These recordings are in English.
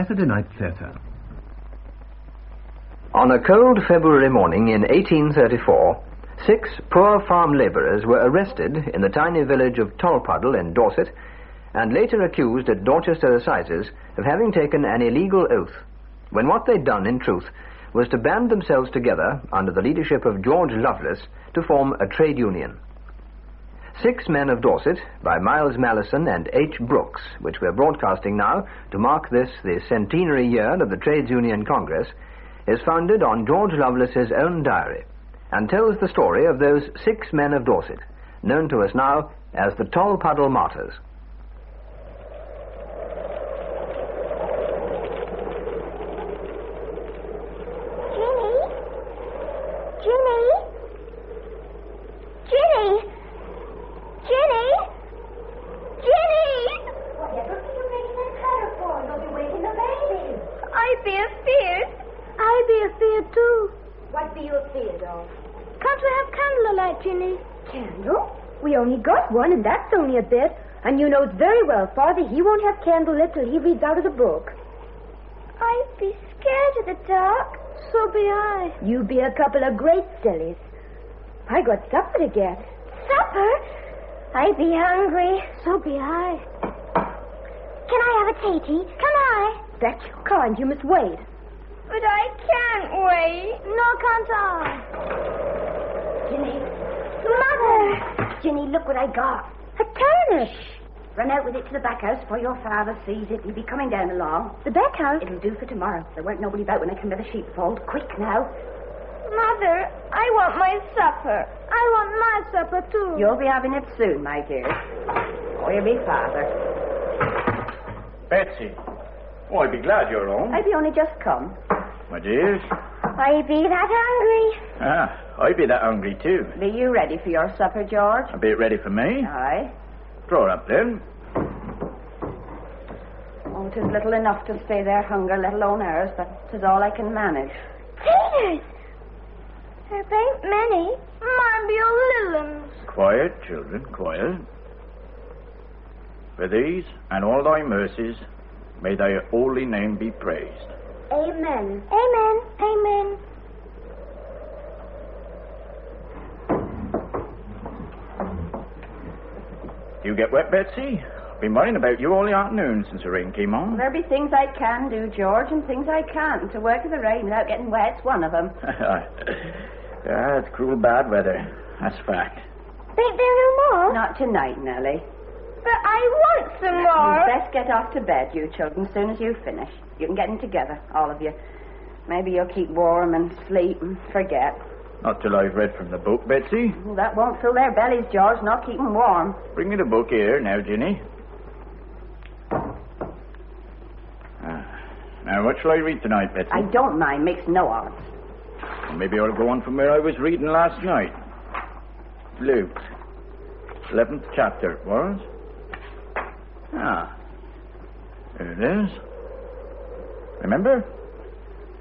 Saturday Night Theatre. On a cold February morning in 1834, 6 poor farm labourers were arrested in the tiny village of Tolpuddle in Dorset and later accused at Dorchester Assizes of having taken an illegal oath, when what they'd done, in truth, was to band themselves together under the leadership of George Loveless to form a trade union. 6 Men of Dorset, by Miles Malleson and H. Brooks, which we're broadcasting now to mark this, the centenary year of the Trades Union Congress, is founded on George Lovelace's own diary and tells the story of those 6 Men of Dorset, known to us now as the Tolpuddle Martyrs. We only got one, and that's only a bit. And you know very well, Father, he won't have candlelit till he reads out of the book. I'd be scared of the dark. So be I. You be a couple of great sillies. I got supper to get. Supper? I'd be hungry. So be I. Can I have a tatey? Can I? That you can't. You must wait. But I can't wait. Nor can't I. Ginny. Mother! Ginny, look what I got. A turnip. Run out with it to the back house before your father sees it. He'll be coming down along. The back house? It'll do for tomorrow. There weren't nobody about when I came to the sheepfold. Quick now. Mother, I want my supper. I want my supper, too. You'll be having it soon, my dear. Or you'll be father. Betsy. Oh, I'd be glad you're home. I'd be only just come. My dears. I be that hungry. I'd be that hungry, too. Be you ready for your supper, George? A bit ready for me. Aye. Draw her up, then. Oh, 'tis little enough to stay their hunger, let alone ours, but 'tis all I can manage. Taters! There ain't many. Mine be a little uns. Quiet, children, quiet. For these and all thy mercies, may thy holy name be praised. Amen. Amen. Amen. You get wet, Betsy? Been worrying about you all the afternoon since the rain came on. There'll be things I can do, George, and things I can't. To work in the rain without getting wet's one of them. It's cruel bad weather. That's fact. Ain't there no more? Not tonight, Nellie. But I want some more. You'd best get off to bed, you children, as soon as you finish. You can get in together, all of you. Maybe you'll keep warm and sleep and forget. Not till I've read from the book, Betsy. Well, that won't fill their bellies, George, not keep them warm. Bring me the book here now, Ginny. Now, what shall I read tonight, Betsy? I don't mind. Makes no odds. Well, maybe I'll go on from where I was reading last night. Luke. 11th chapter, it was. There it is. Remember?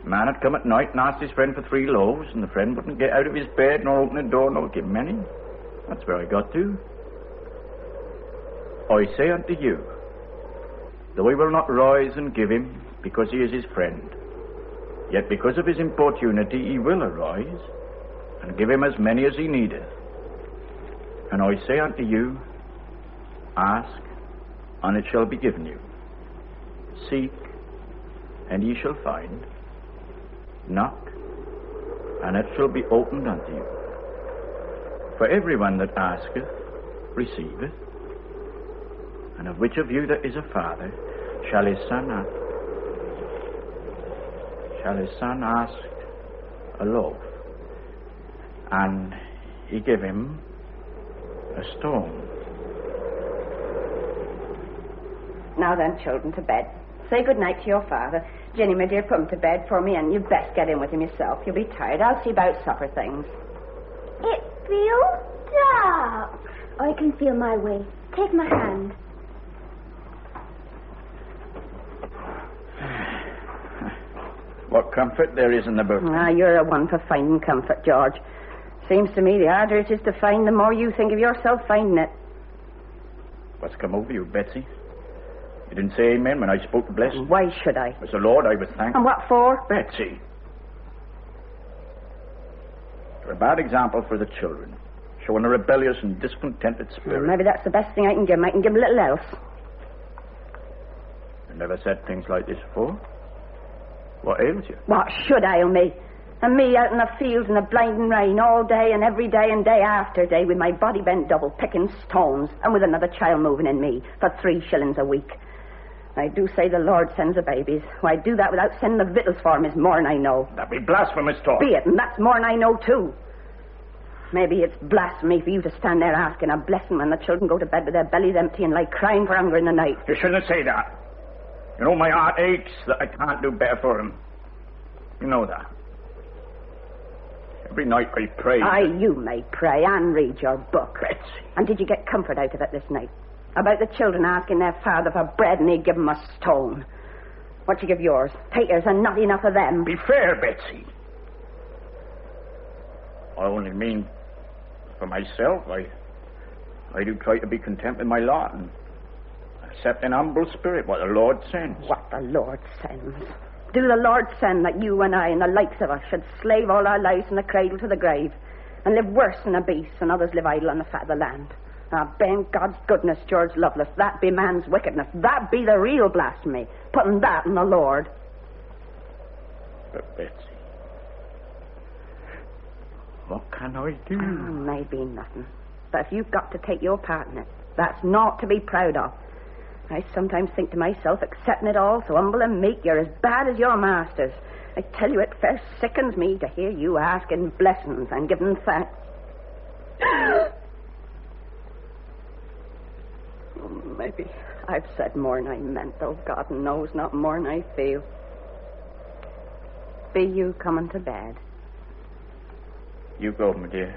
A man had come at night and asked his friend for 3 loaves, and the friend wouldn't get out of his bed nor open the door nor give him any. That's where I got to. I say unto you, though he will not rise and give him, because he is his friend, yet because of his importunity he will arise, and give him as many as he needeth. And I say unto you, ask, and it shall be given you. Seek, and ye shall find. Knock, and it shall be opened unto you. For everyone that asketh, receiveth. And of which of you that is a father shall his son ask a loaf, and he give him a stone? Now then, children, to bed. Say good night to your father. Jenny, my dear, put him to bed for me, and you'd best get in with him yourself. You'll be tired. I'll see about supper things. It feels dark. I can feel my way. Take my hand. What comfort there is in the book. You're a one for finding comfort, George. Seems to me the harder it is to find, the more you think of yourself finding it. What's come over you, Betsy? You didn't say amen when I spoke to Bless? Why should I? It was the Lord I was thankful. And what for? Betsy. You're a bad example for the children, showing a rebellious and discontented spirit. Maybe that's the best thing I can give them. I can give them little else. You never said things like this before. What ails you? What should ail me? And me out in the fields in the blinding rain all day and every day and day after day with my body bent double, picking stones, and with another child moving in me for 3 shillings a week. I do say the Lord sends the babies. Why, do that without sending the victuals for 'em is more'n I know. That be blasphemous talk. Be it, and that's more'n I know, too. Maybe it's blasphemy for you to stand there asking a blessing when the children go to bed with their bellies empty and lie crying for hunger in the night. You shouldn't say that. You know my heart aches that I can't do better for him. You know that. Every night I pray. Aye, you may pray and read your book. Betsy. And did you get comfort out of it this night? About the children asking their father for bread and he'd give them a stone. What you give yours? Taters and not enough of them. Be fair, Betsy. I only mean for myself. I do try to be content with my lot and accept in humble spirit what the Lord sends. What the Lord sends. Do the Lord send that you and I and the likes of us should slave all our lives from the cradle to the grave and live worse than a beast and others live idle on the fat of the land? Ben God's goodness, George Loveless, that be man's wickedness. That be the real blasphemy, putting that in the Lord. But Betsy, what can I do? Maybe nothing. But if you've got to take your part in it, that's not to be proud of. I sometimes think to myself, accepting it all, so humble and meek, you're as bad as your masters. I tell you, it first sickens me to hear you asking blessings and giving thanks. Maybe I've said more than I meant, though God knows not more than I feel. Be you coming to bed? You go, my dear.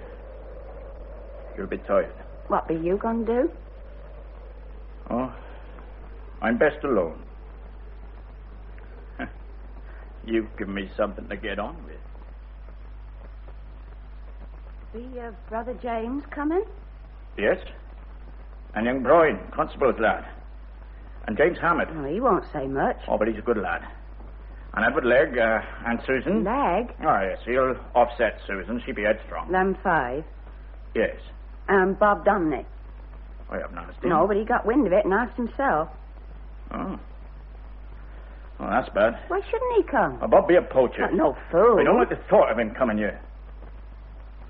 You're a bit tired. What be you going to do? Oh, I'm best alone. You've given me something to get on with. Be Brother James coming? Yes. And young Broyne, constable's lad. And James Hammett. Oh, he won't say much. Oh, but he's a good lad. And Edward Legg, and Susan. Legg? Oh, yes, he'll offset Susan. She'll be headstrong. Them 5. Yes. And Bob Dominic. I haven't asked him. No, but he got wind of it and asked himself. Oh. Well, that's bad. Why shouldn't he come? Well, Bob be a poacher. No fool. I don't like the thought of him coming here.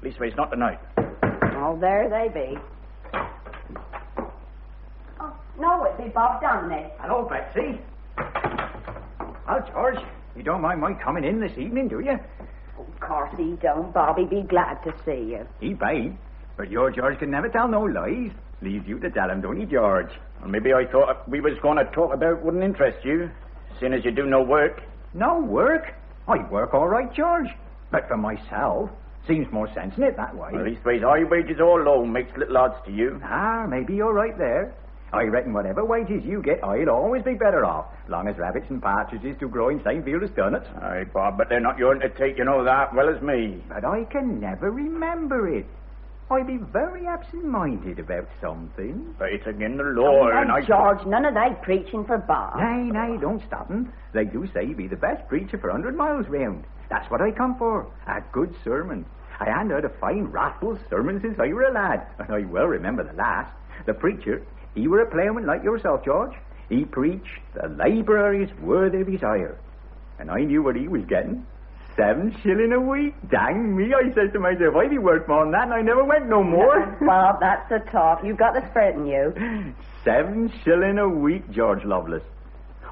Leastways, not tonight. Oh, there they be. Oh, no, it'd be Bob Dominic. Hello, Betsy. Well, George, you don't mind my coming in this evening, do you? Of course he don't, Bobby. Be glad to see you. He paid. But your George can never tell no lies. Leaves you to tell him, don't he, George? Well, maybe I thought we was going to talk about wouldn't interest you, seeing as you do no work. No work? I work all right, George. But for myself, seems more sense in it that way. Well, leastways, high wages or low makes little odds to you. Maybe you're right there. I reckon whatever wages you get, I'll always be better off, long as rabbits and partridges do grow in same field as turnips. Aye, Bob, but they're not yours to take, you know that, well as me. But I can never remember it. I be very absent-minded about something. But it's again the Lord, and I... George, none of that preaching for Bob. Nay, don't stop him. They do say he be the best preacher for 100 miles round. That's what I come for, a good sermon. I hadn't heard a fine, wrathful sermon since I were a lad, and I well remember the last. The preacher, he were a ploughman like yourself, George. He preached, the labourer is worthy of his hire. And I knew what he was getting. 7 shilling a week. Dang me, I says to myself, I be worth more than that, and I never went no more. Bob, that's the talk. You've got the spirit in you. 7 shilling a week, George Loveless.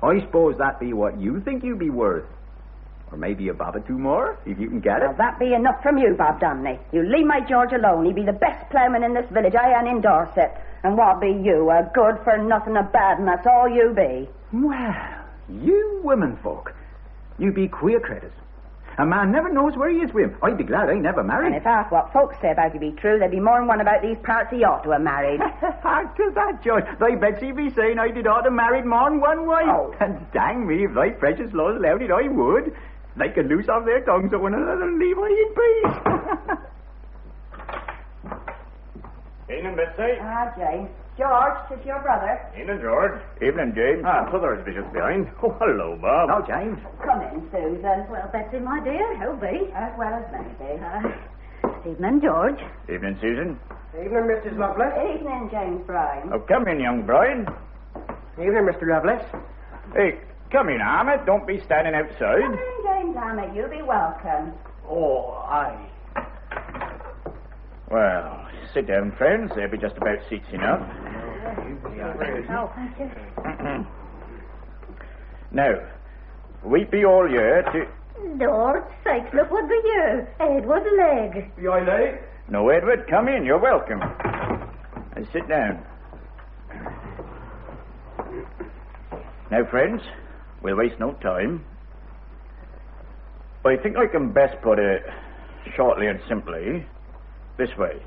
I suppose that be what you think you be worth. Or maybe a bob or two more, if you can get it. Well, that be enough from you, Bob Domney. You leave my George alone. He be the best ploughman in this village, and in Dorset. And what be you? A good for nothing, a bad, and that's all you be. Well, you women folk, you be queer critters. A man never knows where he is with him. I'd be glad I never married. And if half what folks say about you be true, there'd be more than one about these parts he ought to have married. Hark to that, George. Thy Betsy be saying I did ought to marry more than one wife. Oh. And dang me, if thy precious laws allowed it, I would. They could loose off their tongues at one another and leave I in peace. Evening, Betsy. James. George, it's your brother. Evening, George. Evening, James. Brother's just behind. Oh, hello, Bob. Now, James. Come in, Susan. Well, Betsy, my dear, how be? As well as me, be. Evening, George. Evening, Susan. Evening, Mrs. Loveless. Evening, James Bryan. Oh, come in, young bride. Evening, Mr. Loveless. Hey, come in, Ahmed. Don't be standing Come outside. in, James Hammett. You'll be welcome. Oh, aye. Well, sit down, friends. There'll be just about seats enough. Oh, thank you. Now, we be all here to... Lord's sakes, look what be you. Edward Legg. Be I late? No, Edward, come in. You're welcome. And sit down. Now, friends, we'll waste no time. I think I can best put it shortly and simply this way.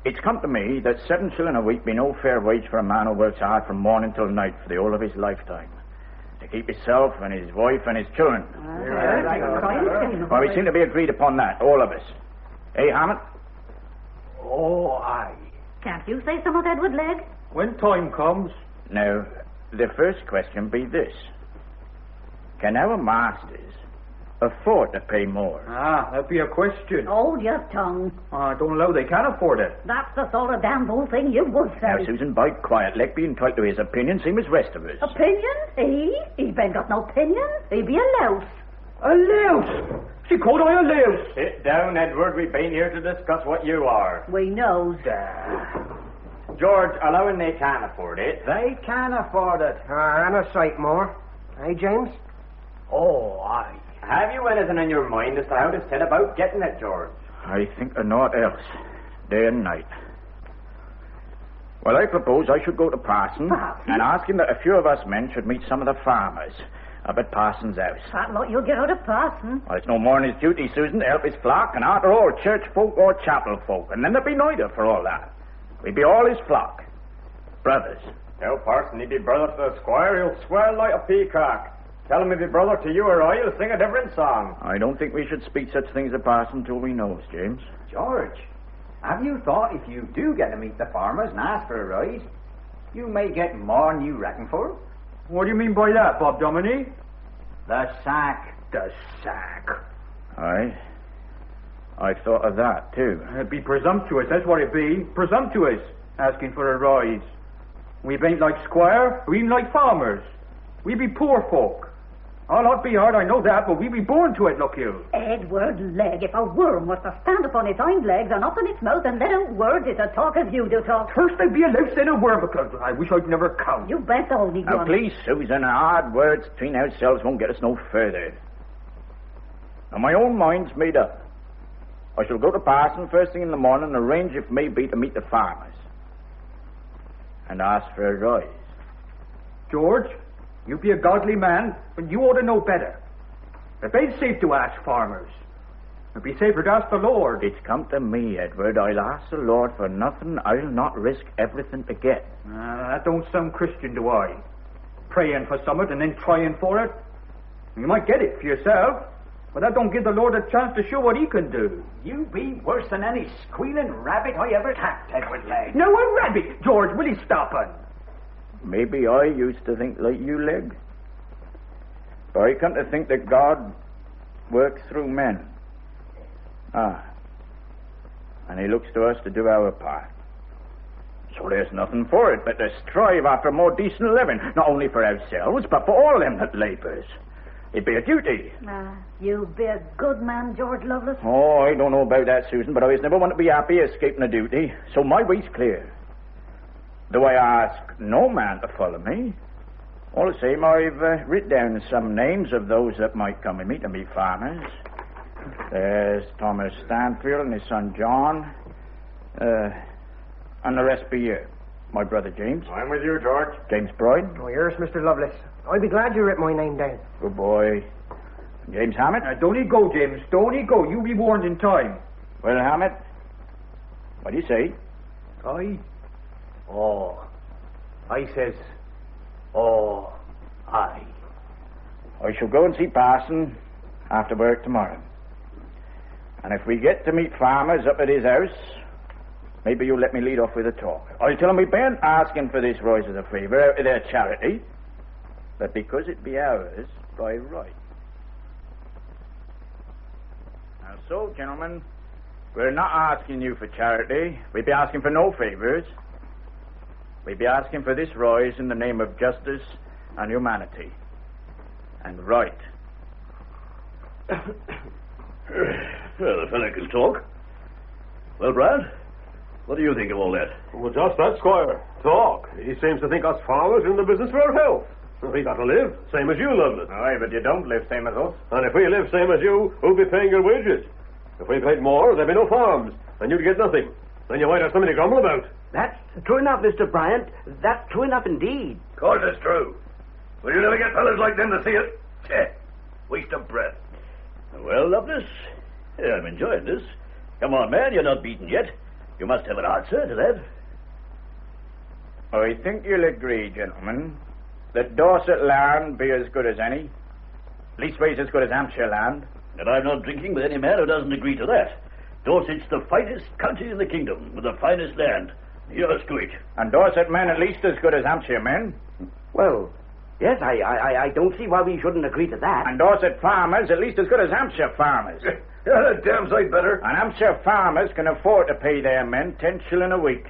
It's come to me that 7 shillings a week be no fair wage for a man who works hard from morning till night for the whole of his lifetime, to keep himself and his wife and his children. Well, we seem to be agreed upon that, all of us. Hey, Hammett? Oh, aye. Can't you say something, Edward Legg? When time comes. Now, the first question be this. Can our masters afford to pay more? That'd be a question. Hold your tongue. I don't allow they can afford it. That's the sort of damn bull thing you would Now, say. Susan, bide quiet. Let be entitled to his opinion, same as rest of us. Opinion? He ain't got no opinion. He be a louse. A louse? She called I a louse. Sit down, Edward. We've been here to discuss what you are. We knows. George, allowing they can't afford it. They can afford it. And a sight more. Hey, James? Oh, aye. Have you anything in your mind as to how to set about getting it, George? I think of naught else, day and night. Well, I propose I should go to Parson and ask him that a few of us men should meet some of the farmers up at Parson's house. That lot you'll get out of Parson. Well, it's no more than his duty, Susan, to help his flock, and after all, church folk or chapel folk, and then there'd be neither for all that. We'd be all his flock. Brothers. Tell Parson he'd be brother to the squire, he'll swell like a peacock. Tell him he'd be brother to you or I, he'll sing a different song. I don't think we should speak such things to Parson till we knows, James. George, have you thought if you do get to meet the farmers and ask for a rise, you may get more than you reckon for? What do you mean by that, Bob Dominie? The sack. The sack. I thought of that, too. It'd be presumptuous, that's what it'd be. Presumptuous, asking for a rise. We ain't like squire, we ain't like farmers. We be poor folk. I'll not be hard, I know that, but we be born to it, look you. Edward Legg, if a worm was to stand upon its hind legs and open its mouth and let out words, it'd talk as you do talk. First I'd be a louse and a worm, because I wish I'd never count. You bet only Now, one. please, Susan, hard words between ourselves won't get us no further. Now, my own mind's made up. I shall go to Parson first thing in the morning and arrange, if may be, to meet the farmers. And ask for a rise. George, you be a godly man, but you ought to know better. It ain't safe to ask farmers. It'd be safer to ask the Lord. It's come to me, Edward. I'll ask the Lord for nothing. I'll not risk everything to get. That don't sound Christian to I. Praying for something and then trying for it. You might get it for yourself, but that don't give the Lord a chance to show what he can do. You be worse than any squealing rabbit I ever tapped, Edward Legg. No, a rabbit! George, will he stop it? Maybe I used to think like you, Legg. But I come to think that God works through men. And he looks to us to do our part. So there's nothing for it but to strive after a more decent living, not only for ourselves, but for all them that labours. It'd be a duty. You be a good man, George Loveless. Oh, I don't know about that, Susan, but I was never want to be happy escaping a duty, so my way's clear. Though I ask no man to follow me, all the same, I've written down some names of those that might come with me to meet farmers. There's Thomas Stanfield and his son John, and the rest be you. My brother James. I'm with you, George. James Broyd. Oh, yours, Mr. Lovelace. I'd be glad you wrote my name down. Good boy. James Hammett. Don't he go, James. Don't he go. You be warned in time. Well, Hammett, what do you say? I says, aye. I shall go and see Parson after work tomorrow. And if we get to meet farmers up at his house, maybe you'll let me lead off with a talk. I'll tell 'em we bean't asking for this rise as a favour out of their charity, but because it be ours by right. Now so, gentlemen, we're not asking you for charity. We be asking for no favours. We be asking for this rise in the name of justice and humanity. And right. Well, the fellow can talk. Well, Brad, what do you think of all that? Well, just that, Squire. Talk. He seems to think us farmers are in the business for our health. We got to live, same as you, Loveless. Aye, but you don't live same as us. And if we live same as you, who'll be paying your wages? If we paid more, there'd be no farms, and you'd get nothing. Then you might have something to grumble about. That's true enough, Mr. Bryant. That's true enough indeed. Of course it's true. Will you never get fellas like them to see it? Waste of breath. Well, Loveless, I'm enjoying this. Come on, man, you're not beaten yet. You must have an answer to that. I think you'll agree, gentlemen, that Dorset land be as good as any. Leastways as good as Hampshire land. And I'm not drinking with any man who doesn't agree to that. Dorset's the finest county in the kingdom, with the finest land. You're straight. And Dorset men at least as good as Hampshire men. Well, yes, I don't see why we shouldn't agree to that. And Dorset farmers at least as good as Hampshire farmers. Yeah, damn sight better. And Hampshire farmers can afford to pay their men 10 shillings a week.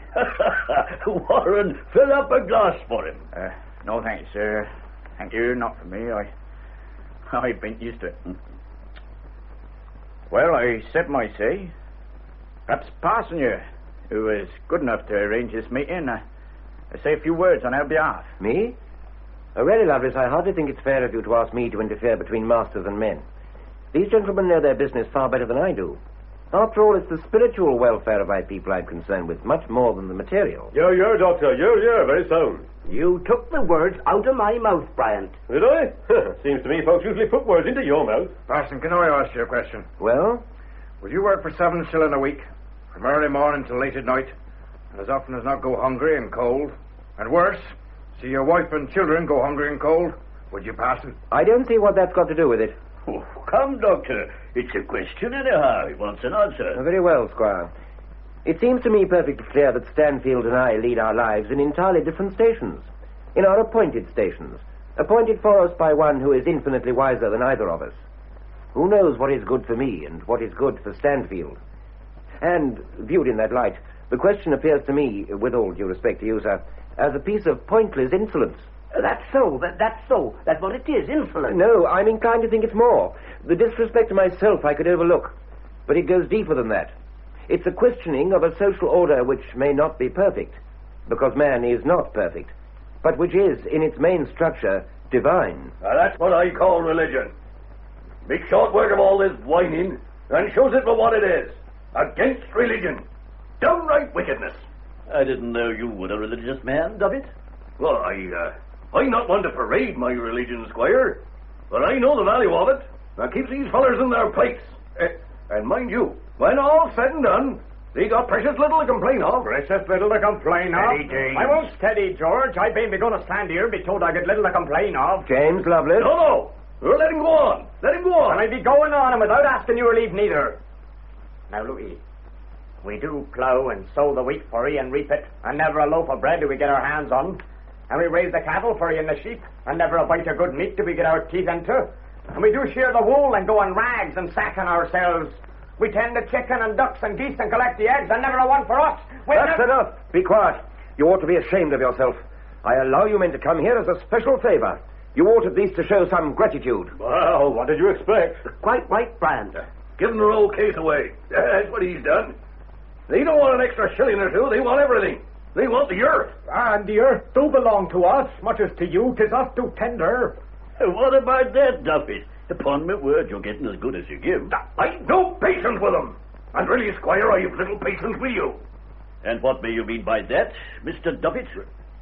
Warren, fill up a glass for him. No, thank you, sir. Thank you, not for me. I've been used to it. Well, I said my say. Perhaps Parson here, who was good enough to arrange this meeting, say a few words on our behalf. Me? Really, Loveless, I hardly think it's fair of you to ask me to interfere between masters and men. These gentlemen know their business far better than I do. After all, it's the spiritual welfare of my people I'm concerned with, much more than the material. You're, Doctor. You're very sound. You took the words out of my mouth, Bryant. Did I? Seems to me folks usually put words into your mouth. Parson, can I ask you a question? Well? Would you work for 7 shillings a week, from early morning till late at night, and as often as not go hungry and cold? And worse, see your wife and children go hungry and cold? Would you, Parson? I don't see what that's got to do with it. Oh, come, Doctor. It's a question anyhow. He wants an answer. Very well, Squire. It seems to me perfectly clear that Stanfield and I lead our lives in entirely different stations. In our appointed stations. Appointed for us by one who is infinitely wiser than either of us. Who knows what is good for me and what is good for Stanfield? And, viewed in that light, the question appears to me, with all due respect to you, sir, as a piece of pointless insolence. That's so. That's so. That's what it is, insolence. No, I'm inclined to think it's more. The disrespect to myself I could overlook. But it goes deeper than that. It's a questioning of a social order which may not be perfect, because man is not perfect, but which is, in its main structure, divine. Now, that's what I call religion. Make short work of all this whining and shows it for what it is. Against religion. Downright wickedness. I didn't know you were a religious man, Dubbit. Well, I'm not one to parade my religion, Squire, but I know the value of it. That keeps these fellers in their place. And mind you, when all's said and done, they got precious little to complain of. Precious little to complain of? Steady, James. I won't steady, George. I ain't going to stand here and be told I get little to complain of. James Loveless? No. Let him go on. Let him go on. And I'd be going on and without asking your leave neither. Now, Louis, we do plough and sow the wheat for ye and reap it, and never a loaf of bread do we get our hands on. And we raise the cattle for ye and the sheep, and never a bite of good meat do we get our teeth into. And we do shear the wool and go on rags and sacken ourselves. We tend the chicken and ducks and geese and collect the eggs, and never a one for us. That's enough. Be quiet. You ought to be ashamed of yourself. I allow you men to come here as a special favor. You ought at least to show some gratitude. Well, what did you expect? Quite right, Bryant. Give their old case away. That's what he's done. They don't want an extra shilling or two. They want everything. They want the earth. And the earth do belong to us, much as to you. 'Tis us do tender. What about that, Duffy? Upon my word, you're getting as good as you give. I've no patience with them. And really, Squire, I've little patience with you. And what may you mean by that, Mr. Duffy?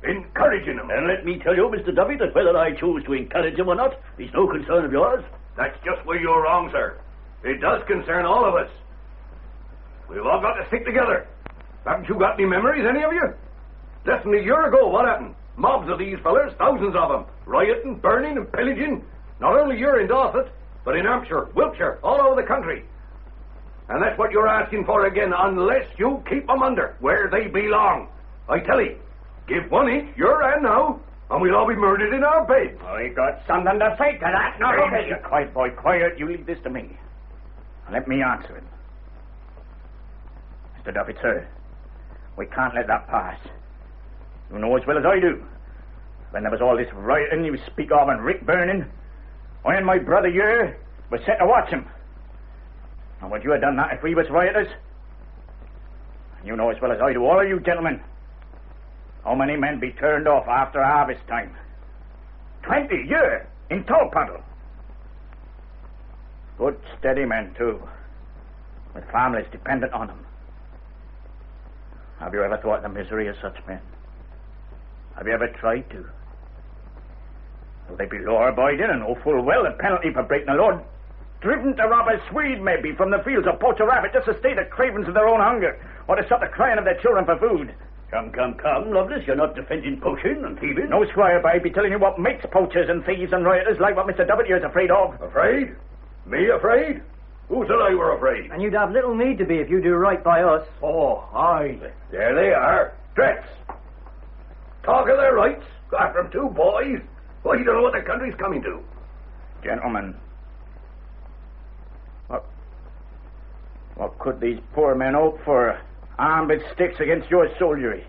Encouraging him. And let me tell you, Mr. Duffy, that whether I choose to encourage him or not is no concern of yours. That's just where you're wrong, sir. It does concern all of us. We've all got to stick together. Haven't you got any memories, any of you? Less than a year ago, what happened? Mobs of these fellers, thousands of them, rioting, burning, and pillaging. Not only here in Dorset, but in Hampshire, Wiltshire, all over the country. And that's what you're asking for again, unless you keep 'em under where they belong. I tell you, give one each your hand now, and we'll all be murdered in our beds. I got something to say to that. Now, look at you. Quiet, boy, quiet. You leave this to me. Let me answer him. Mr. Duffy, sir, we can't let that pass. You know as well as I do. When there was all this rioting you speak of and Rick burning, I and my brother here were set to watch him. And would you have done that if we was rioters? And you know as well as I do, all of you gentlemen, how many men be turned off after harvest time? 20 a year in Tolpuddle. Good, steady men, too, with families dependent on them. Have you ever thought of the misery of such men? Have you ever tried to? Will they be law-abiding and know full well the penalty for breaking the law? Driven to rob a Swede, maybe, from the fields, or poach a rabbit just to stay the cravings of their own hunger, or to stop the crying of their children for food. Come, Loveless, you're not defending poaching and thieving. No, Squire, but I'd be telling you what makes poachers and thieves and rioters like what Mr. Duffy is afraid of. Afraid? Me afraid? Who said I were afraid? And you'd have little need to be if you do right by us. Oh, aye. There they are. Threats. Talk of their rights. Got from two boys. Well, you don't know what the country's coming to. Gentlemen, what could these poor men hope for, armed with sticks against your soldiery?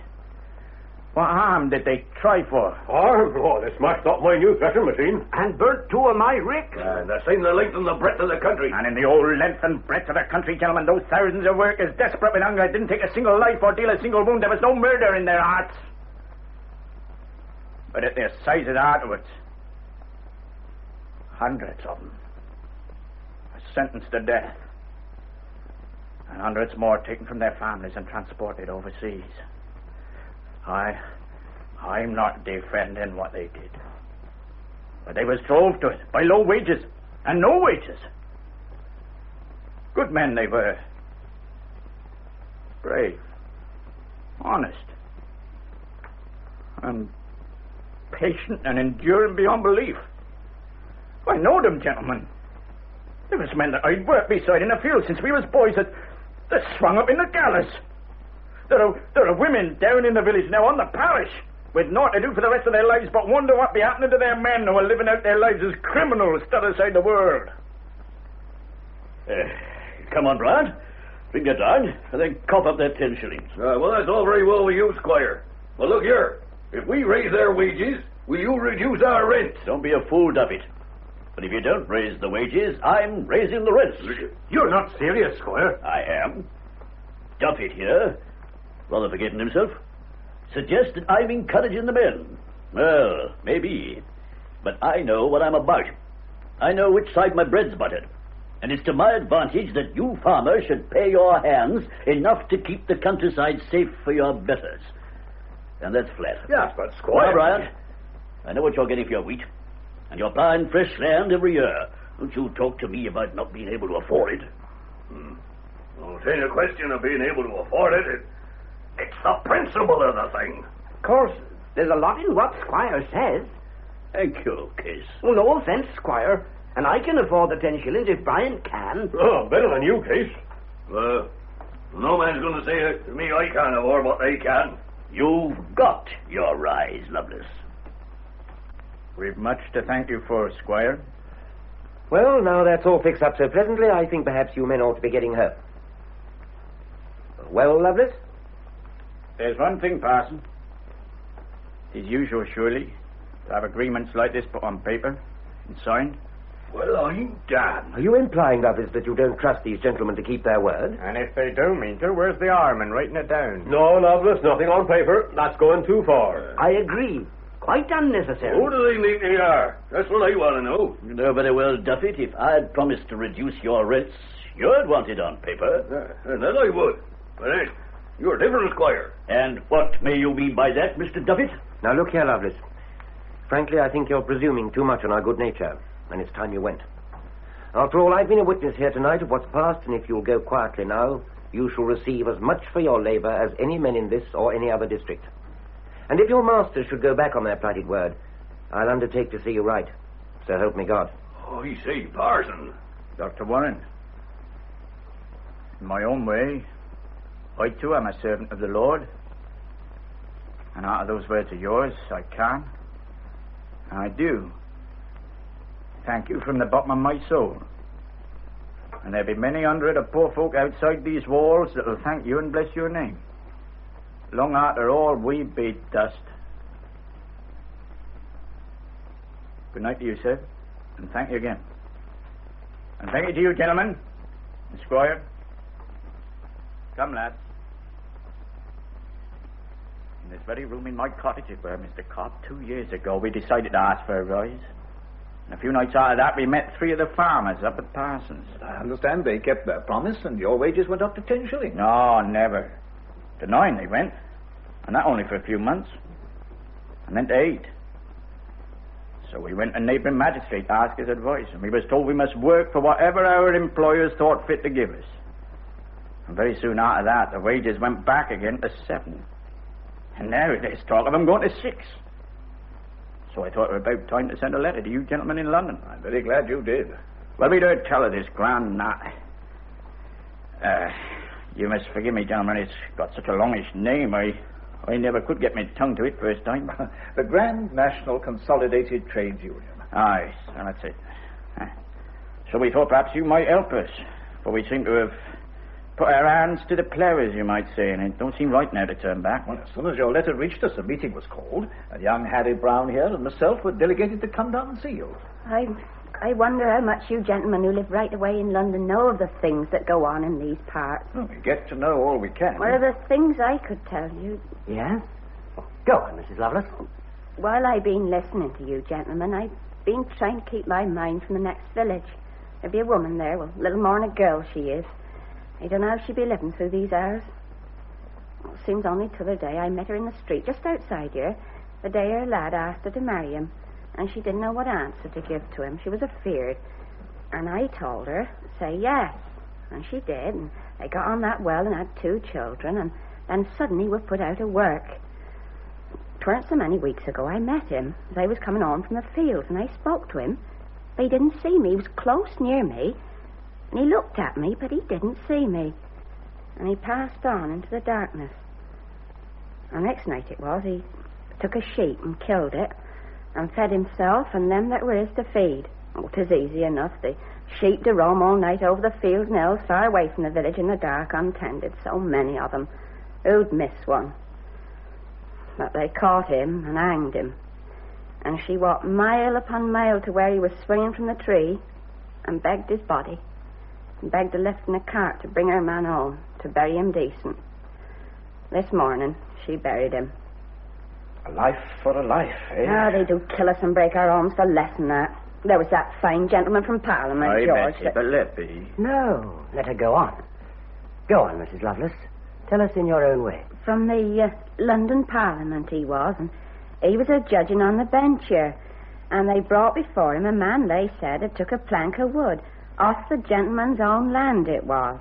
What harm did they try for? Harm? Oh, they smashed up my new threshing machine. And burnt 2 of my ricks. And they're saying the length and the breadth of the country. And in the old length and breadth of the country, gentlemen, those thousands of workers desperate with hunger didn't take a single life or deal a single wound. There was no murder in their hearts. But at their sizes afterwards, hundreds of them were sentenced to death. And hundreds more taken from their families and transported overseas. I'm not defending what they did. But they was drove to it by low wages and no wages. Good men they were. Brave. Honest. And patient and enduring beyond belief. I know them, gentlemen. There was men that I'd worked beside in the field since we was boys that swung up in the gallows. There are women down in the village now on the parish with naught to do for the rest of their lives but wonder what be happening to their men who are living out their lives as criminals t'other side the world. Come on, Brian. Bring it down and then cough up that 10 shillings. Well, that's all very well with you, Squire. Well, look here. If we raise their wages, will you reduce our rent? Don't be a fool, Duffy. But if you don't raise the wages, I'm raising the rents. You're not serious, Squire. I am. Duffy here, rather forgetting himself, suggests that I'm encouraging the men. Well, maybe. But I know what I'm about. I know which side my bread's buttered. And it's to my advantage that you farmers should pay your hands enough to keep the countryside safe for your betters. And that's flat. Yes, but Squire... Now, Brian, I know what you're getting for your wheat. And you're buying fresh land every year. Don't you talk to me about not being able to afford it. Well, it ain't a question of being able to afford it. It's the principle of the thing. Of course, there's a lot in what Squire says. Thank you, Case. Well, no offense, Squire. And I can afford the 10 shillings if Brian can. Oh, better than you, Case. No man's going to say to me I can't afford what they can. You've got your rise, Loveless. We've much to thank you for, Squire. Well, now that's all fixed up so pleasantly, I think perhaps you men ought to be getting home. Well, Loveless? There's one thing, Parson. It's usual, surely, to have agreements like this put on paper and signed. Well, I'm damned. Are you implying, Loveless, that you don't trust these gentlemen to keep their word? And if they do mean to, where's the harm in writing it down? No, Loveless, nothing on paper. That's going too far. I agree. Quite unnecessary. Who do they think they are? That's what I want to know. You know very well, Duffy, if I'd promised to reduce your rents, you'd want it on paper. And that I would. But you're different, Squire. And what may you mean by that, Mr. Duffy? Now, look here, Loveless. Frankly, I think you're presuming too much on our good nature, and it's time you went. After all, I've been a witness here tonight of what's passed, and if you'll go quietly now, you shall receive as much for your labor as any men in this or any other district. And if your masters should go back on their plighted word, I'll undertake to see you right. So help me God. Oh, you say, Parson. Dr. Warren. In my own way, I too am a servant of the Lord. And out of those words of yours, I can, and I do, thank you from the bottom of my soul. And there'll be many hundred of poor folk outside these walls that'll thank you and bless your name. Long after all we be dust. Good night to you, sir, and thank you again. And thank you to you, gentlemen, and Squire. Come, lads. In this very room in my cottage is where Mr. Cobb, 2 years ago, we decided to ask for a rise. And a few nights after that, we met 3 of the farmers up at Parsons. I understand they kept their promise and your wages went up to 10 shillings. No, never. To 9 they went. And that only for a few months. And then to 8. So we went to neighbouring magistrate to ask his advice. And we was told we must work for whatever our employers thought fit to give us. And very soon after that, the wages went back again to 7. And now there's talk of them going to 6. So I thought it was about time to send a letter to you gentlemen in London. I'm very glad you did. Well, we'd heard tell of this grand you must forgive me, gentlemen, it's got such a longish name, I never could get my tongue to it first time. The Grand National Consolidated Trades Union. Aye, so that's it. So we thought perhaps you might help us, for we seem to have put our hands to the plough, as you might say, and it don't seem right now to turn back. Well, as soon as your letter reached us, a meeting was called, and young Harry Brown here and myself were delegated to come down and see you. I wonder how much you gentlemen who live right away in London know of the things that go on in these parts. Well, we get to know all we can. What are the things I could tell you? Yes? Go on, Mrs. Loveless. While I've been listening to you gentlemen, I've been trying to keep my mind from the next village. There'll be a woman there, well, little more than a girl she is. I don't know how she'd be living through these hours. Well, it seems only t'other day I met her in the street just outside here, the day her lad asked her to marry him, and she didn't know what answer to give to him. She was afeard. And I told her, say yes. And she did, and they got on that well and had 2 children, and then suddenly were put out of work. 'Tweren't so many weeks ago I met him as I was coming on from the fields, and I spoke to him, but he didn't see me. He was close near me, and he looked at me, but he didn't see me. And he passed on into the darkness. The next night it was, he took a sheep and killed it, and fed himself and them that were his to feed. Oh, 'tis easy enough. The sheep to roam all night over the fields and hills far away from the village in the dark, untended. So many of them. Who'd miss one? But they caught him and hanged him. And she walked mile upon mile to where he was swinging from the tree and begged his body. And begged to lift in a cart to bring her man home, to bury him decent. This morning, she buried him. A life for a life, eh? Ah, they do kill us and break our arms for less than that. There was that fine gentleman from Parliament, George. Betsy, but let be. No, let her go on. Go on, Mrs. Loveless. Tell us in your own way. From the London Parliament he was, and he was a judging on the bench here. And they brought before him a man, they said, had took a plank of wood off the gentleman's own land it was.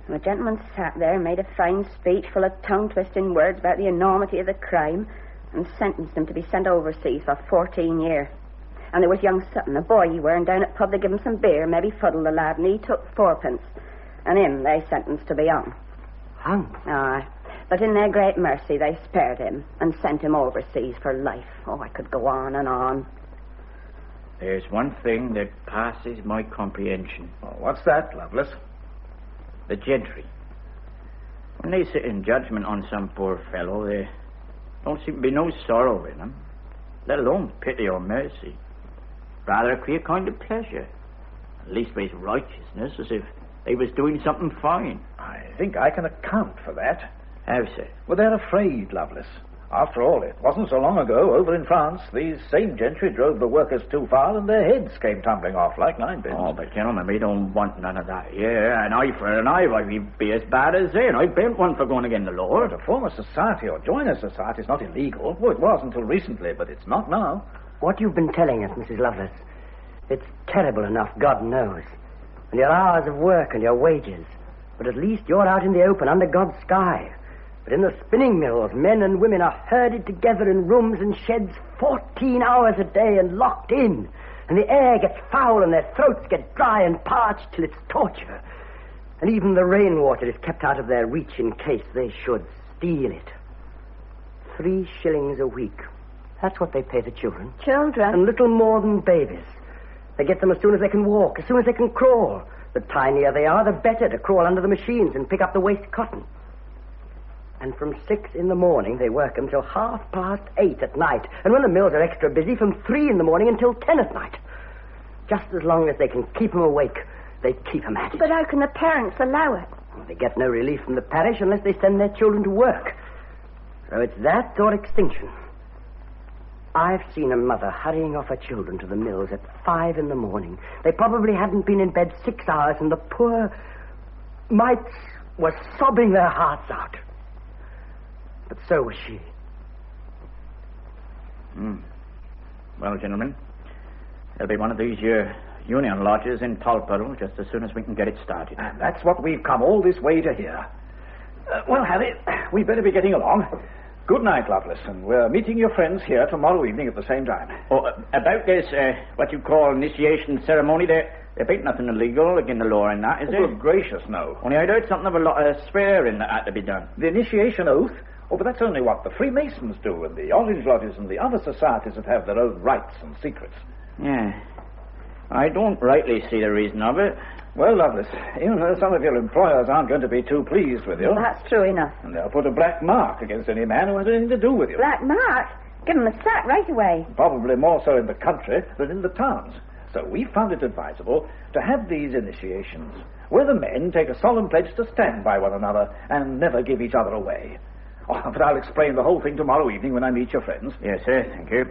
And the gentleman sat there and made a fine speech full of tongue-twisting words about the enormity of the crime and sentenced him to be sent overseas for 14 years. And there was young Sutton, a boy he were, and down at pub they give him some beer, maybe fuddled the lad, and he took 4p. And him they sentenced to be hung. Hung? Aye. But in their great mercy they spared him and sent him overseas for life. Oh, I could go on and on. There's one thing that passes my comprehension. Oh, what's that, Loveless? The gentry. When they sit in judgment on some poor fellow, there don't seem to be no sorrow in them, let alone pity or mercy. Rather a queer kind of pleasure. At least with righteousness, as if they was doing something fine. I think I can account for that. How so? Well, they're afraid, Loveless. After all, it wasn't so long ago, over in France, these same gentry drove the workers too far and their heads came tumbling off like ninepins. Oh, but gentlemen, we don't want none of that here. An eye for an eye, why, we'd be as bad as they, and I bent one for going against the law. To form a society or join a society is not illegal. Well, it was until recently, but it's not now. What you've been telling us, Mrs. Loveless, it's terrible enough, God knows. And your hours of work and your wages. But at least you're out in the open under God's sky. But in the spinning mills, men and women are herded together in rooms and sheds 14 hours a day and locked in. And the air gets foul and their throats get dry and parched till it's torture. And even the rainwater is kept out of their reach in case they should steal it. 3 shillings a week. That's what they pay the children. Children? And little more than babies. They get them as soon as they can walk, as soon as they can crawl. The tinier they are, the better to crawl under the machines and pick up the waste cotton. And from 6 in the morning, they work until 8:30 at night. And when the mills are extra busy, from 3 in the morning until 10 at night. Just as long as they can keep them awake, they keep them at it. But how can the parents allow it? Well, they get no relief from the parish unless they send their children to work. So it's that or extinction. I've seen a mother hurrying off her children to the mills at 5 in the morning. They probably hadn't been in bed 6 hours, and the poor mites were sobbing their hearts out. But so was she. Well, gentlemen, there'll be one of these union lodges in Tolpuddle just as soon as we can get it started. And that's what we've come all this way to hear. Well, Harry, we'd better be getting along. Good night, Loveless, and we're meeting your friends here tomorrow evening at the same time. Oh, about this, what you call initiation ceremony, there ain't nothing illegal against the law in that, is there? Good gracious, no. Only I'd heard something of a lot of swearing that had to be done. The initiation oath? Oh, but that's only what the Freemasons do, and the Orange Lodges and the other societies that have their own rights and secrets. Yeah. I don't rightly see the reason of it. Well, Loveless, you know, some of your employers aren't going to be too pleased with you. That's true enough. And they'll put a black mark against any man who has anything to do with you. Black mark? Give him a sack right away. Probably more so in the country than in the towns. So we found it advisable to have these initiations, where the men take a solemn pledge to stand by one another and never give each other away. Oh, but I'll explain the whole thing tomorrow evening when I meet your friends. Yes, sir, thank you.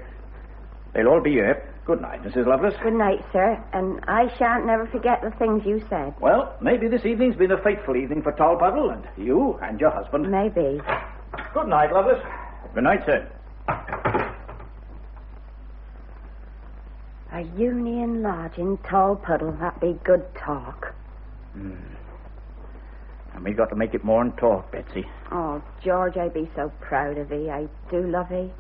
They'll all be here. Good night, Mrs. Loveless. Good night, sir. And I shan't never forget the things you said. Well, maybe this evening's been a fateful evening for Tolpuddle and you and your husband. Maybe. Good night, Loveless. Good night, sir. A union lodge in Tolpuddle. That'd be good talk. And we got to make it more than talk, Betsy. Oh, George, I'd be so proud of thee. I do love thee.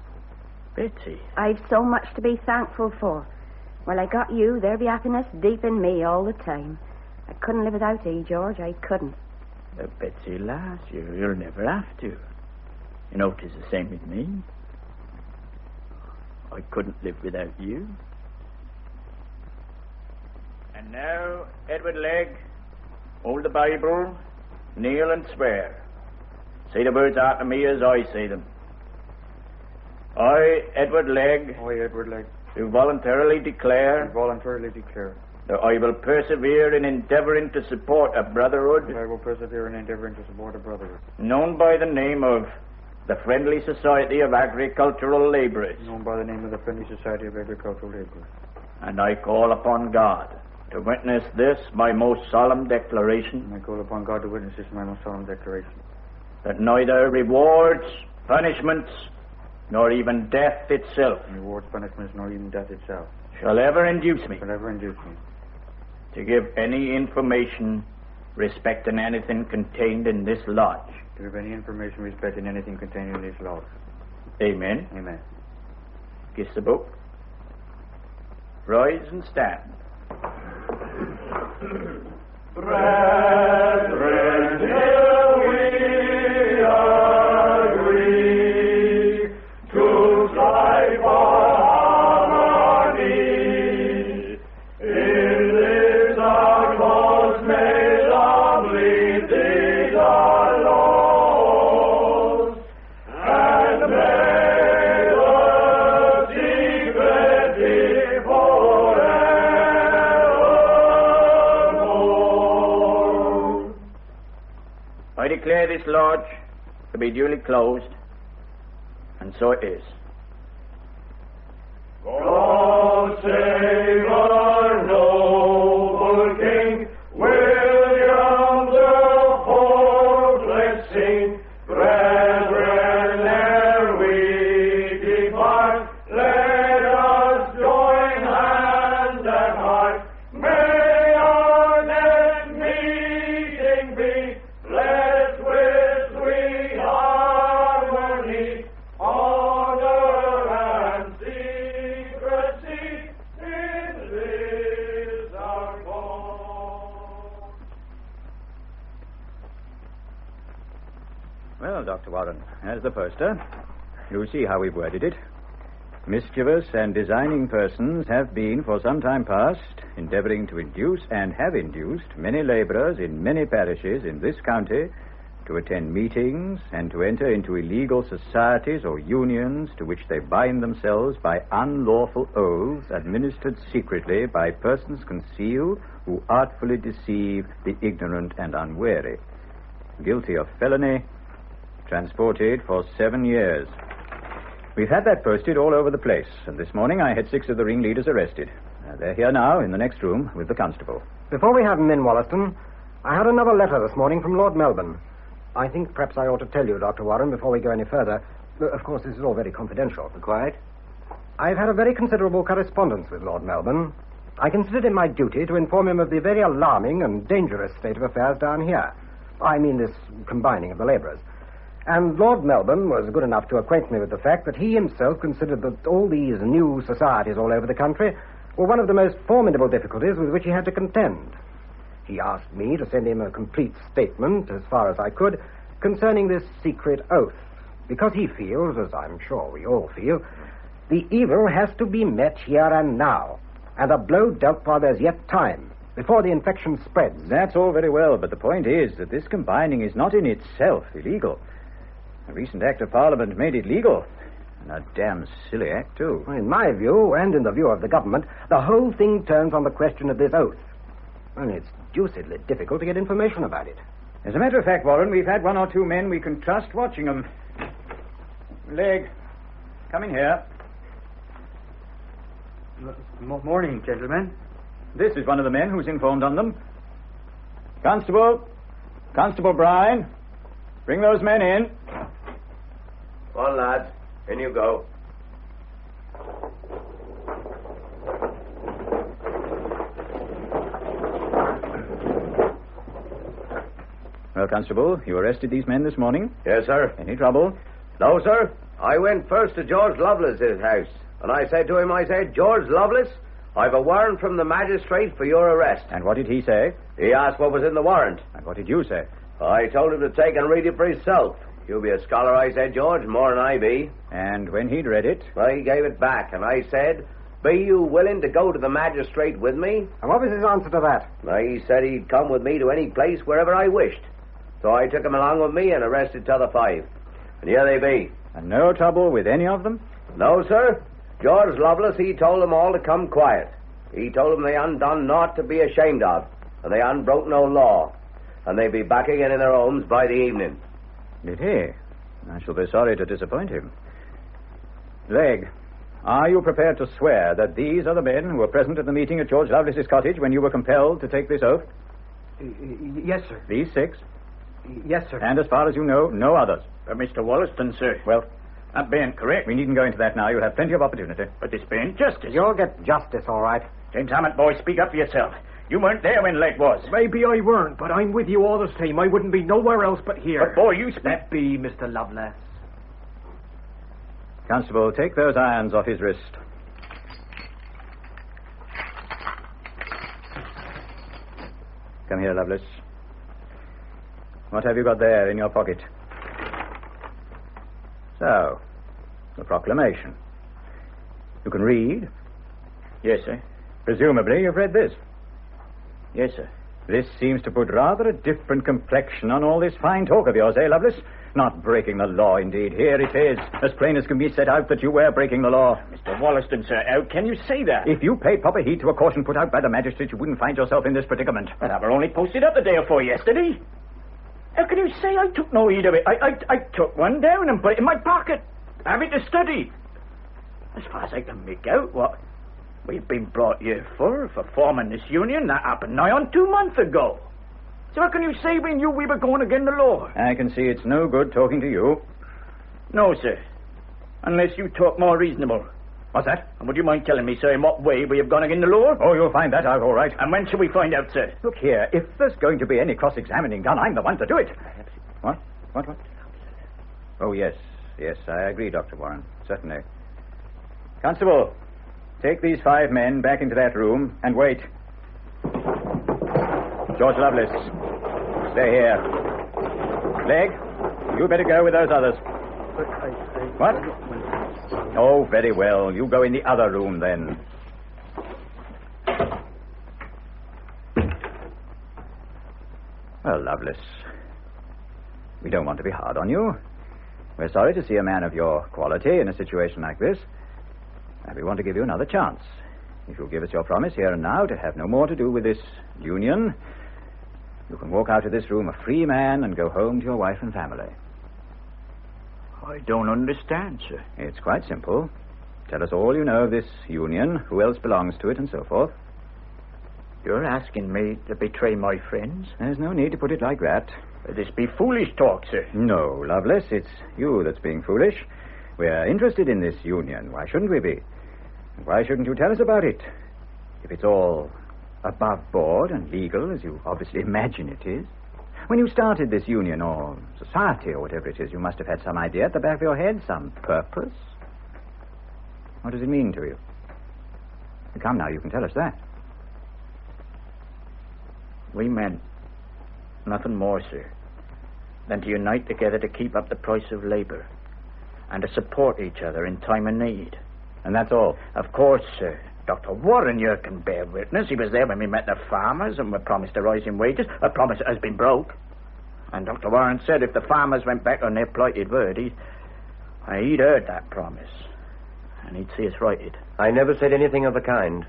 Betsy? I've so much to be thankful for. Well, I got you. There'll be happiness deep in me all the time. I couldn't live without thee, George. I couldn't. Betsy, lass, you'll never have to. You know, 'tis the same with me. I couldn't live without you. And now, Edward Legg, hold the Bible, kneel and swear. Say the words after me as I say them. I, Edward Legg, do voluntarily declare that I will persevere in endeavouring to support a brotherhood known by the name of the Friendly Society of Agricultural Labourers. And I call upon God to witness this, my most solemn declaration. That neither rewards, punishments, nor even death itself shall ever induce me to give any information respecting anything contained in this lodge. Amen. Amen. Kiss the book. Rise and stand. Brethren, here we agree to strive for harmony. In this our cause made humbly these our laws, and may the secret be forevermore. I declare this lodge to be duly closed, and so it is. God save our noble King, William the Fourth, let's sing. Brethren, ere we depart, let us join hand and heart. May our next meeting be blessed with sweet harmony. On Well, Dr. Warren, there's the poster. You see how we've worded it. Mischievous and designing persons have been, for some time past, endeavouring to induce and have induced many labourers in many parishes in this county to attend meetings and to enter into illegal societies or unions to which they bind themselves by unlawful oaths administered secretly by persons concealed who artfully deceive the ignorant and unwary. Guilty of felony, transported for 7 years. We've had that posted all over the place, and this morning I had 6 of the ringleaders arrested. They're here now, in the next room, with the constable. Before we have them in, Wollaston, I had another letter this morning from Lord Melbourne. I think perhaps I ought to tell you, Dr. Warren, before we go any further. Of course, this is all very confidential. Quite. I've had a very considerable correspondence with Lord Melbourne. I considered it my duty to inform him of the very alarming and dangerous state of affairs down here. I mean this combining of the labourers. And Lord Melbourne was good enough to acquaint me with the fact that he himself considered that all these new societies all over the country were one of the most formidable difficulties with which he had to contend. He asked me to send him a complete statement, as far as I could, concerning this secret oath, because he feels, as I'm sure we all feel, the evil has to be met here and now, and a blow dealt while there's yet time, before the infection spreads. That's all very well, but the point is that this combining is not in itself illegal. A recent act of Parliament made it legal. And a damn silly act, too. In my view, and in the view of the government, the whole thing turns on the question of this oath. And it's deucedly difficult to get information about it. As a matter of fact, Warren, we've had 1 or 2 men we can trust watching them. Leg, come in here. Morning, gentlemen. This is one of the men who's informed on them. Constable Bryan, bring those men in. On, lads. In you go. Well, Constable, you arrested these men this morning? Yes, sir. Any trouble? No, sir. I went first to George Loveless's house, and I said to him, George Loveless, I've a warrant from the magistrate for your arrest. And what did he say? He asked what was in the warrant. And what did you say? I told him to take and read it for himself. You be a scholar, I said, George, more than I be. And when he'd read it? Well, he gave it back, and I said, be you willing to go to the magistrate with me? And what was his answer to that? Well, he said he'd come with me to any place wherever I wished. So I took him along with me and arrested t'other 5. And here they be. And no trouble with any of them? No, sir. George Loveless, he told them all to come quiet. He told them they hadn't done naught to be ashamed of, and they hadn't broke no law. And they'd be back again in their homes by the evening. Did he? I shall be sorry to disappoint him. Leg, are you prepared to swear that these are the men who were present at the meeting at George Loveless's cottage when you were compelled to take this oath? Yes, sir. These 6? Yes, sir. And as far as you know, no others? Mr. Wollaston, sir. Well, that being correct. We needn't go into that now. You'll have plenty of opportunity. But this being justice. You'll get justice, all right. James Hammett, boy, speak up for yourself. You weren't there when Leg was. Maybe I weren't, but I'm with you all the same. I wouldn't be nowhere else but here. But, boy, you speak... Let be, Mr. Loveless. Constable, take those irons off his wrist. Come here, Loveless. What have you got there in your pocket? So, the proclamation. You can read? Yes, sir. Presumably you've read this. Yes, sir. This seems to put rather a different complexion on all this fine talk of yours, Loveless? Not breaking the law, indeed. Here it is, as plain as can be set out that you were breaking the law. Mr. Wollaston, sir, how can you say that? If you paid proper heed to a caution put out by the magistrate, you wouldn't find yourself in this predicament. But I were only posted up the day before yesterday. How can you say I took no heed of it? I took one down and put it in my pocket. Have it to study. As far as I can make out, what we've been brought here for forming this union, that happened nigh on 2 months ago. So how can you say we knew we were going against the law? I can see it's no good talking to you. No, sir. Unless you talk more reasonable. What's that? And would you mind telling me, sir, in what way we have gone against the law? Oh, you'll find that out all right. And when shall we find out, sir? Look here, if there's going to be any cross-examining done, I'm the one to do it. What? Oh, yes, I agree, Dr. Warren. Certainly. Constable, take these 5 men back into that room and wait. George Loveless, stay here. Leg, You better go with those others. What? Oh, very well. You go in the other room, then. Well, Loveless, we don't want to be hard on you. We're sorry to see a man of your quality in a situation like this. And we want to give you another chance. If you'll give us your promise here and now to have no more to do with this union, you can walk out of this room a free man and go home to your wife and family. I don't understand, sir. It's quite simple. Tell us all you know of this union, who else belongs to it, and so forth. You're asking me to betray my friends? There's no need to put it like that. This be foolish talk, sir. No, Loveless, it's you that's being foolish. We're interested in this union. Why shouldn't we be? And why shouldn't you tell us about it? If it's all above board and legal, as you obviously imagine it is. When you started this union or society or whatever it is, you must have had some idea at the back of your head, some purpose. What does it mean to you? Come now, you can tell us that. We meant nothing more, sir, than to unite together to keep up the price of labour and to support each other in time of need. And that's all? Of course, sir. Dr. Warren here can bear witness. He was there when we met the farmers and were promised a rise in wages, a promise that has been broke. And Dr. Warren said if the farmers went back on their plighted word, he'd heard that promise. And he'd see us righted. I never said anything of the kind.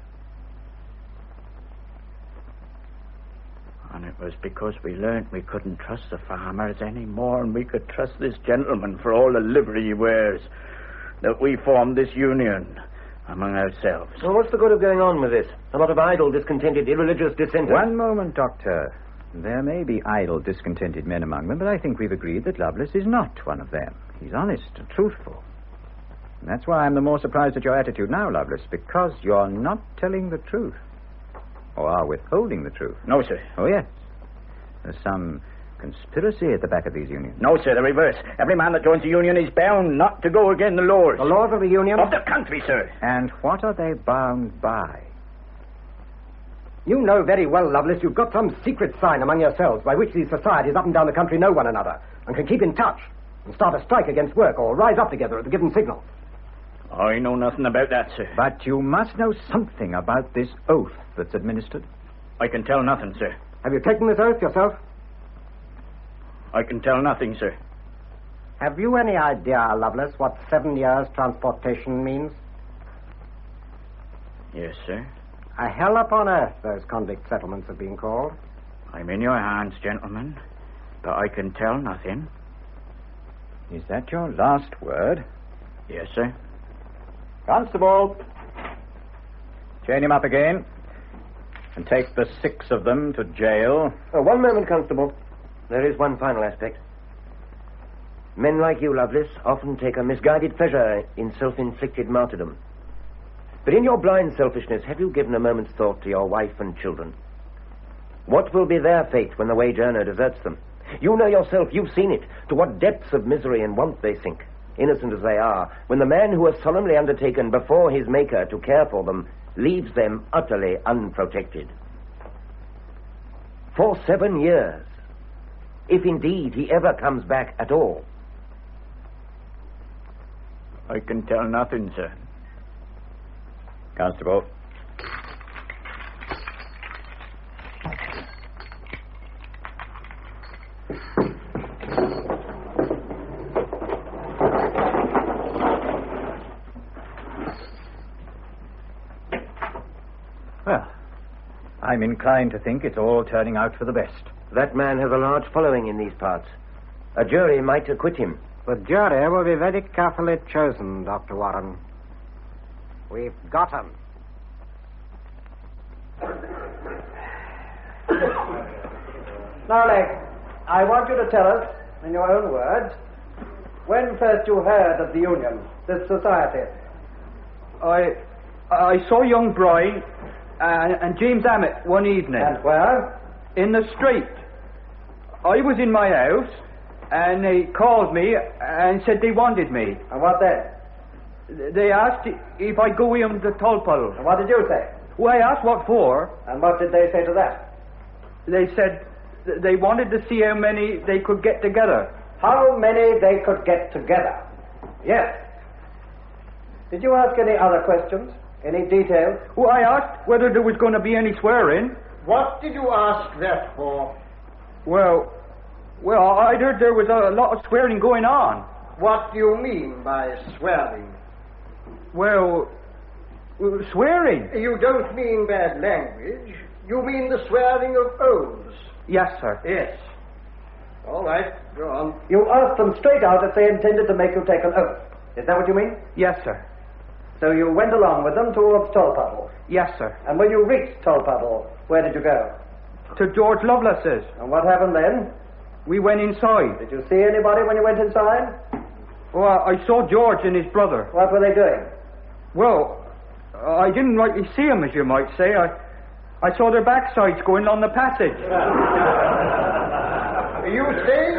And it was because we learnt we couldn't trust the farmers any more than we could trust this gentleman for all the livery he wears that we formed this union among ourselves. Well, what's the good of going on with this? A lot of idle, discontented, irreligious dissenters. One moment, Doctor. There may be idle, discontented men among them, but I think we've agreed that Loveless is not one of them. He's honest and truthful. And that's why I'm the more surprised at your attitude now, Loveless, because you're not telling the truth. Or are withholding the truth. No, sir. Oh, yes. There's some conspiracy at the back of these unions. No, sir, the reverse. Every man that joins a union is bound not to go against the laws. The laws of the union? Of the country, sir. And what are they bound by? You know very well, Loveless, you've got some secret sign among yourselves by which these societies up and down the country know one another and can keep in touch and start a strike against work or rise up together at the given signal. I know nothing about that, sir. But you must know something about this oath that's administered. I can tell nothing, sir. Have you taken this oath yourself? I can tell nothing, sir. Have you any idea, Loveless, what 7 years transportation means? Yes, sir. A hell upon earth, those convict settlements have been called. I'm in your hands, gentlemen, but I can tell nothing. Is that your last word? Yes, sir. Constable, chain him up again and take the 6 of them to jail. Oh, one moment, Constable. There is one final aspect. Men like you, Loveless, often take a misguided pleasure in self-inflicted martyrdom. But in your blind selfishness, have you given a moment's thought to your wife and children? What will be their fate when the wage earner deserts them? You know yourself, you've seen it, to what depths of misery and want they sink, innocent as they are, when the man who has solemnly undertaken before his Maker to care for them leaves them utterly unprotected. For 7 years, if indeed he ever comes back at all. I can tell nothing, sir. Constable. Well, I'm inclined to think it's all turning out for the best. That man has a large following in these parts. A jury might acquit him. The jury will be very carefully chosen, Dr. Warren. We've got him. Now, Leg, I want you to tell us, in your own words, when first you heard of the union, this society. I saw young Brian and James Ammett one evening. And where? In the street. I was in my house, and they called me and said they wanted me. And what then? They asked if I'd go with them to Tolpuddle. And what did you say? Well, I asked what for. And what did they say to that? They said they wanted to see how many they could get together. how many they could get together. Yes. Did you ask any other questions? Any details? Well, I asked whether there was going to be any swearing. What did you ask that for? Well, I heard there was a lot of swearing going on. What do you mean by swearing? Well, swearing. You don't mean bad language. You mean the swearing of oaths. Yes, sir. Yes. All right, go on. You asked them straight out if they intended to make you take an oath. Is that what you mean? Yes, sir. So you went along with them towards Tolpuddle? Yes, sir. And when you reached Tolpuddle, where did you go? To George Loveless's. And what happened then? We went inside. Did you see anybody when you went inside? Well, I saw George and his brother. What were they doing? Well, I didn't rightly see them, as you might say. I saw their backsides going along the passage. You say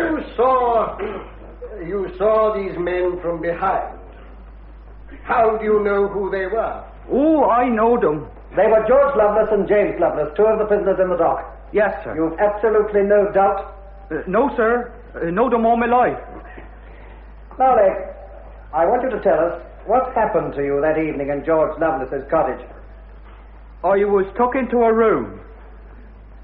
you saw these men from behind. How do you know who they were? Oh, I know them. They were George Loveless and James Loveless, two of the prisoners in the dock. Yes, sir. You've absolutely no doubt? No, sir. Know them all my life. Now, Lake, I want you to tell us what happened to you that evening in George Loveless's cottage. I was took into a room,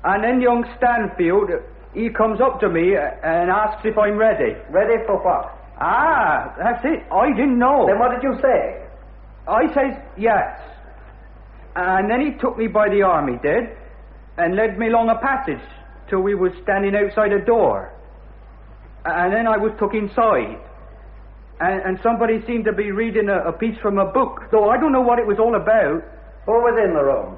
and then young Stanfield, he comes up to me and asks if I'm ready. Ready for what? Ah, that's it. I didn't know. Then what did you say? I says yes. And then he took me by the arm, he did, and led me along a passage till we was standing outside a door. And then I was took inside. And somebody seemed to be reading a piece from a book, though I don't know what it was all about. Who was in the room?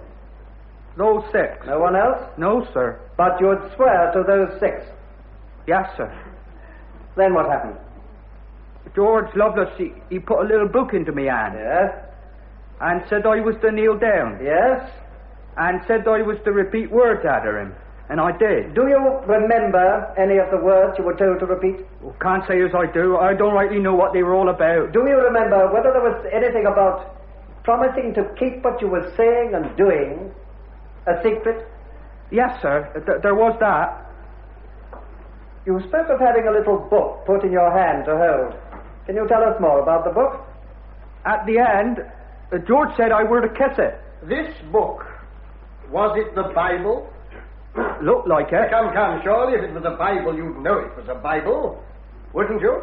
Those six. No one else? No, sir. But you'd swear to those six? Yes, sir. Then what happened? George Loveless, he put a little book into me hand. Yes? And said I was to kneel down. Yes? And said I was to repeat words after him. And I did. Do you remember any of the words you were told to repeat? Well, can't say as I do. I don't rightly know what they were all about. Do you remember whether there was anything about promising to keep what you were saying and doing a secret? Yes, sir. There was that. You spoke of having a little book put in your hand to hold. Can you tell us more about the book? At the end, George said I were to kiss it. This book, was it the Bible? Looked like it. Come, surely if it was a Bible, you'd know it was a Bible, wouldn't you?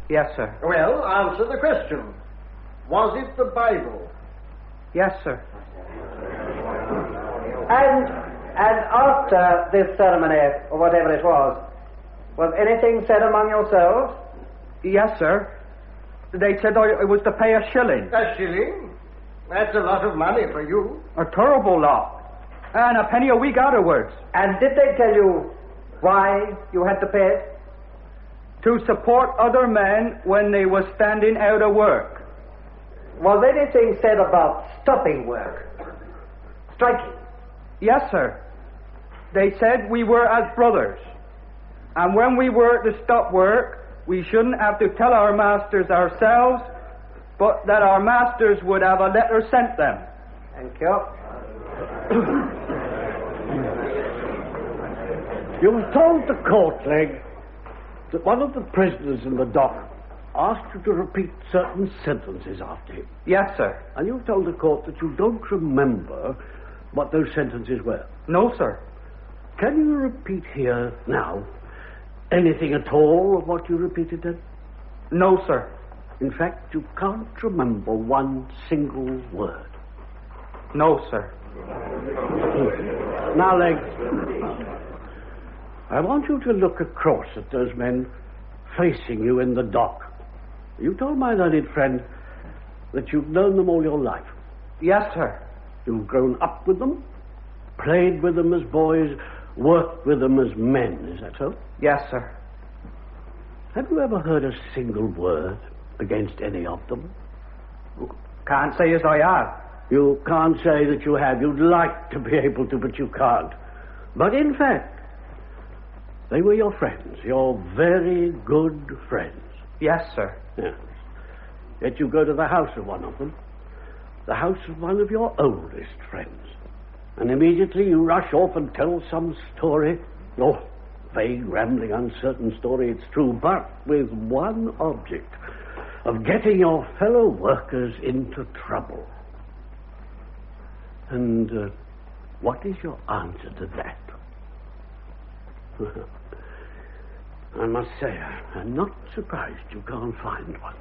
Yes, sir. Well, answer the question. Was it the Bible? Yes, sir. And after this ceremony, or whatever it was anything said among yourselves? Yes, sir. They said I was to pay a shilling. A shilling? That's a lot of money for you. A terrible lot. And a penny a week afterwards. And did they tell you why you had to pay it? To support other men when they were standing out of work. Was anything said about stopping work? Striking? Yes, sir. They said we were as brothers. And when we were to stop work, we shouldn't have to tell our masters ourselves, but that our masters would have a letter sent them. Thank you. You were told to court, Legg, that one of the prisoners in the dock asked you to repeat certain sentences after him. Yes, sir. And you told the court that you don't remember what those sentences were. No, sir. Can you repeat here now anything at all of what you repeated then? No, sir. In fact, you can't remember one single word. No, sir. Now, Legg, I want you to look across at those men facing you in the dock. You told my learned friend that you've known them all your life. Yes, sir. You've grown up with them, played with them as boys, worked with them as men. Is that so? Yes, sir. Have you ever heard a single word against any of them? Can't say as I have. You can't say that you have. You'd like to be able to, but you can't. But in fact, they were your friends, your very good friends. Yes, sir. Yes. Yet you go to the house of one of them, the house of one of your oldest friends, and immediately you rush off and tell some story. Oh, vague, rambling, uncertain story, it's true, but with one object, of getting your fellow workers into trouble. And what is your answer to that? I must say, I'm not surprised you can't find one.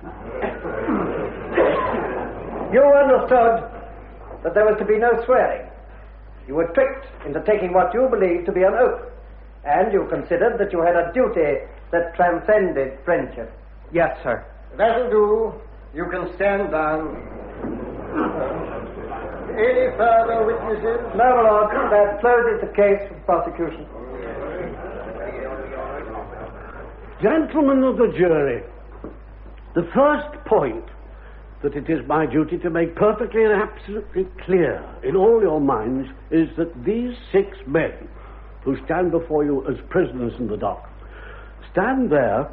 You understood that there was to be no swearing. You were tricked into taking what you believed to be an oath, and you considered that you had a duty that transcended friendship. Yes, sir. That'll do. You can stand down. Any further witnesses? No, my lord. That closes the case for prosecution. Gentlemen of the jury, the first point that it is my duty to make perfectly and absolutely clear in all your minds is that these 6 men who stand before you as prisoners in the dock stand there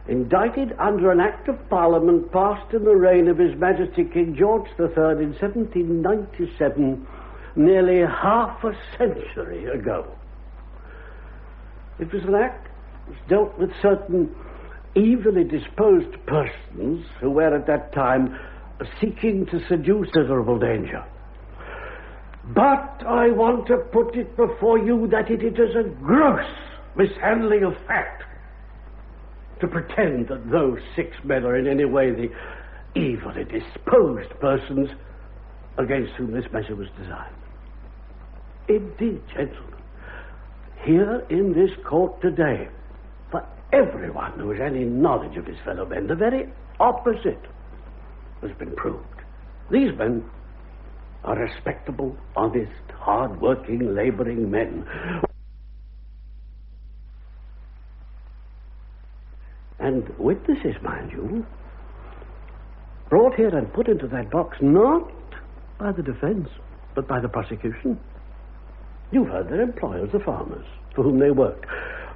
indicted under an Act of Parliament passed in the reign of His Majesty King George III in 1797, nearly half a century ago. It was an act which dealt with certain evilly disposed persons who were at that time seeking to seduce considerable danger. But I want to put it before you that it is a gross mishandling of fact to pretend that those 6 men are in any way the evilly disposed persons against whom this measure was designed. Indeed, gentlemen, here in this court today, for everyone who has any knowledge of his fellow men, the very opposite has been proved. These men are respectable, honest, hard-working, labouring men. And witnesses, mind you, brought here and put into that box not by the defence, but by the prosecution. You've heard their employers, the farmers, for whom they worked,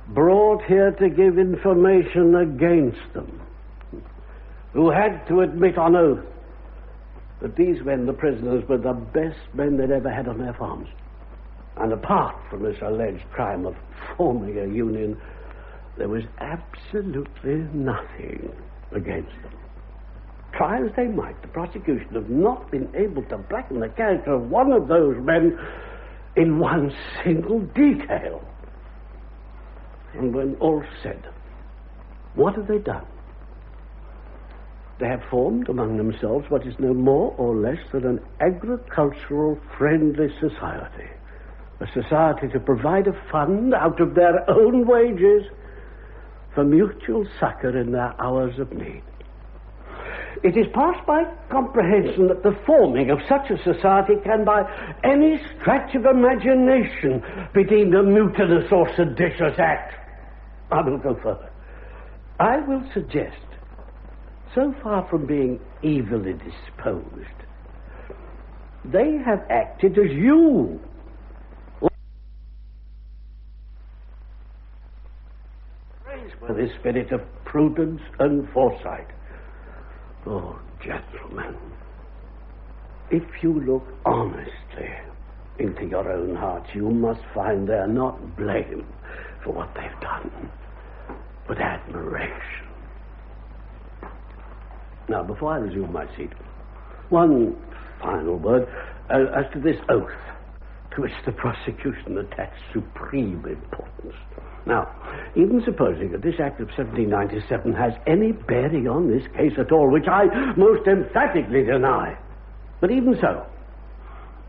brought here to give information against them, who had to admit on oath that these men, the prisoners, were the best men they'd ever had on their farms. And apart from this alleged crime of forming a union, there was absolutely nothing against them. Try as they might, the prosecution have not been able to blacken the character of one of those men in one single detail. And when all's said, what have they done? They have formed among themselves what is no more or less than an agricultural friendly society. A society to provide a fund out of their own wages for mutual succour in their hours of need. It is past my comprehension that the forming of such a society can by any stretch of imagination be deemed a mutinous or seditious act. I will go further. I will suggest, so far from being evilly disposed, they have acted as you with a spirit of prudence and foresight. Oh, gentlemen, if you look honestly into your own hearts, you must find they're not blame for what they've done, but admiration. Now, before I resume my seat, one final word as to this oath to which the prosecution attached supreme importance. Now, even supposing that this Act of 1797 has any bearing on this case at all, which I most emphatically deny, but even so,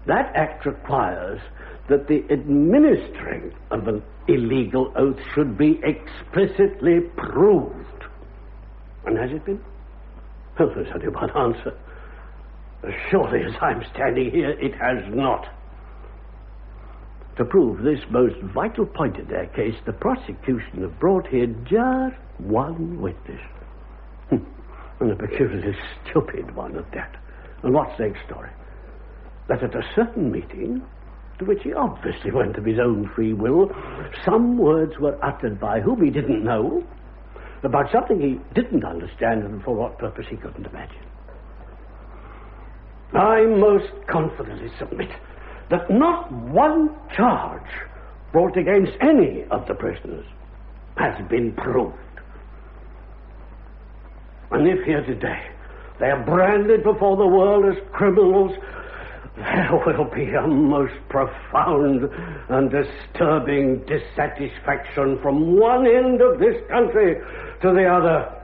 that Act requires that the administering of an illegal oath should be explicitly proved. And has it been? Well, there's only one answer. As surely as I'm standing here, it has not. To prove this most vital point in their case, the prosecution have brought here just one witness. And a peculiarly stupid one at that. And what's the next story? That at a certain meeting, to which he obviously went of his own free will, some words were uttered by whom he didn't know, about something he didn't understand, and for what purpose he couldn't imagine. I most confidently submit that not one charge brought against any of the prisoners has been proved. And if here today they are branded before the world as criminals, there will be a most profound and disturbing dissatisfaction from one end of this country to the other.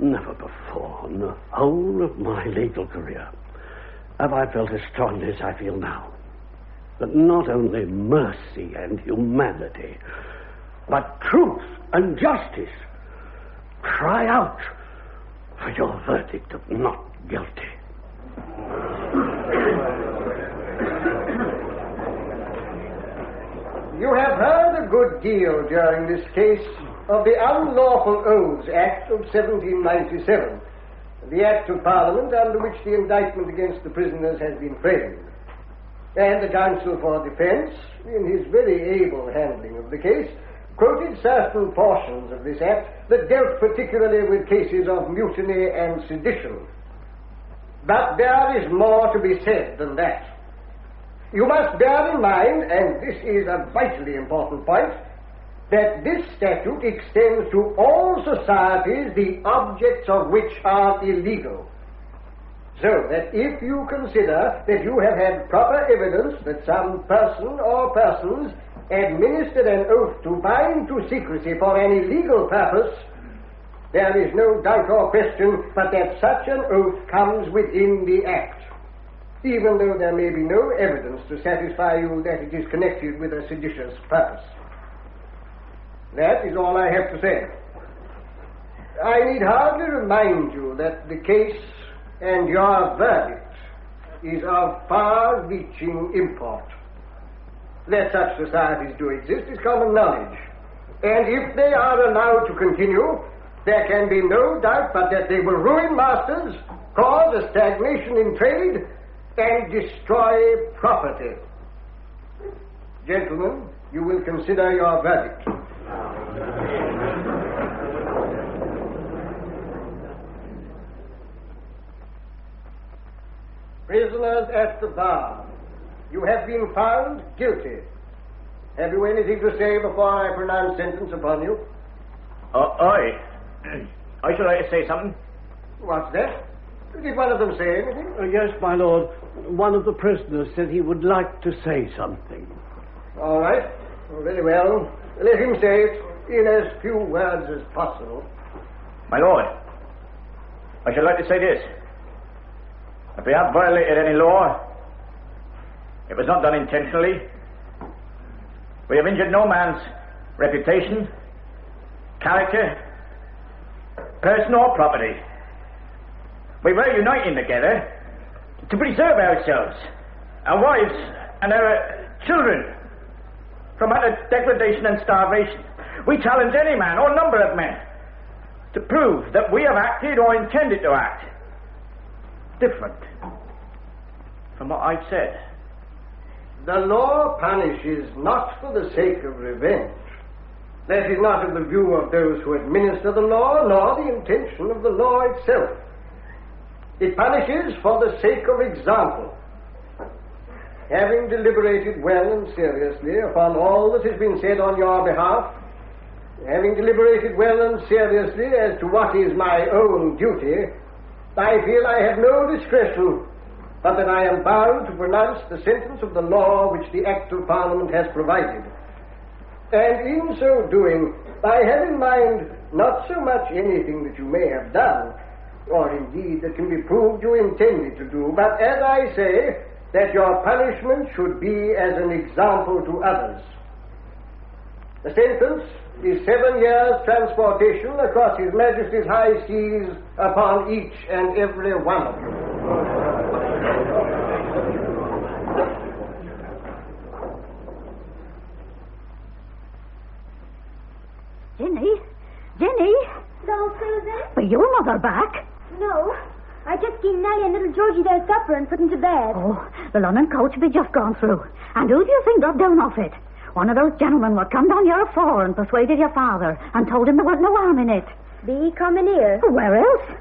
Never before in the whole of my legal career have I felt as strongly as I feel now that not only mercy and humanity, but truth and justice cry out for your verdict of not guilty. You have heard a good deal during this case of the Unlawful Oaths Act of 1797, the Act of Parliament under which the indictment against the prisoners has been framed. And the counsel for defence, in his very able handling of the case, quoted certain portions of this act that dealt particularly with cases of mutiny and sedition. But there is more to be said than that. You must bear in mind, and this is a vitally important point, that this statute extends to all societies the objects of which are illegal. So that if you consider that you have had proper evidence that some person or persons administered an oath to bind to secrecy for an illegal purpose, there is no doubt or question but that such an oath comes within the Act, even though there may be no evidence to satisfy you that it is connected with a seditious purpose. That is all I have to say. I need hardly remind you that the case and your verdict is of far-reaching import. That such societies do exist is common knowledge. And if they are allowed to continue, there can be no doubt but that they will ruin masters, cause a stagnation in trade, and destroy property. Gentlemen, you will consider your verdict. Prisoners at the bar, you have been found guilty. Have you anything to say before I pronounce sentence upon you? I should like to say something. What's that? Did one of them say anything? Yes, my lord. One of the prisoners said he would like to say something. All right. Very well. Let him say it in as few words as possible. My lord, I should like to say this. If we have violated any law, it was not done intentionally. We have injured no man's reputation, character, person or property. We were uniting together to preserve ourselves, our wives and our children from utter degradation and starvation. We challenge any man or number of men to prove that we have acted or intended to act different from what I've said. The law punishes not for the sake of revenge. That is not in the view of those who administer the law, nor the intention of the law itself. It punishes for the sake of example. Having deliberated well and seriously upon all that has been said on your behalf, having deliberated well and seriously as to what is my own duty, I feel I have no discretion, but that I am bound to pronounce the sentence of the law which the Act of Parliament has provided. And in so doing, I have in mind not so much anything that you may have done, or indeed that can be proved you intended to do, but as I say, that your punishment should be as an example to others. The sentence is 7 years' transportation across His Majesty's high seas upon each and every one of you. Jenny? So, Susan? Are your mother back? No. I just gave Nellie and little Georgie their supper and put them to bed. Oh, the London coach be just gone through. And who do you think got down off it? One of those gentlemen what come down here afore and persuaded your father and told him there wasn't no harm in it. Be he coming here? Where else?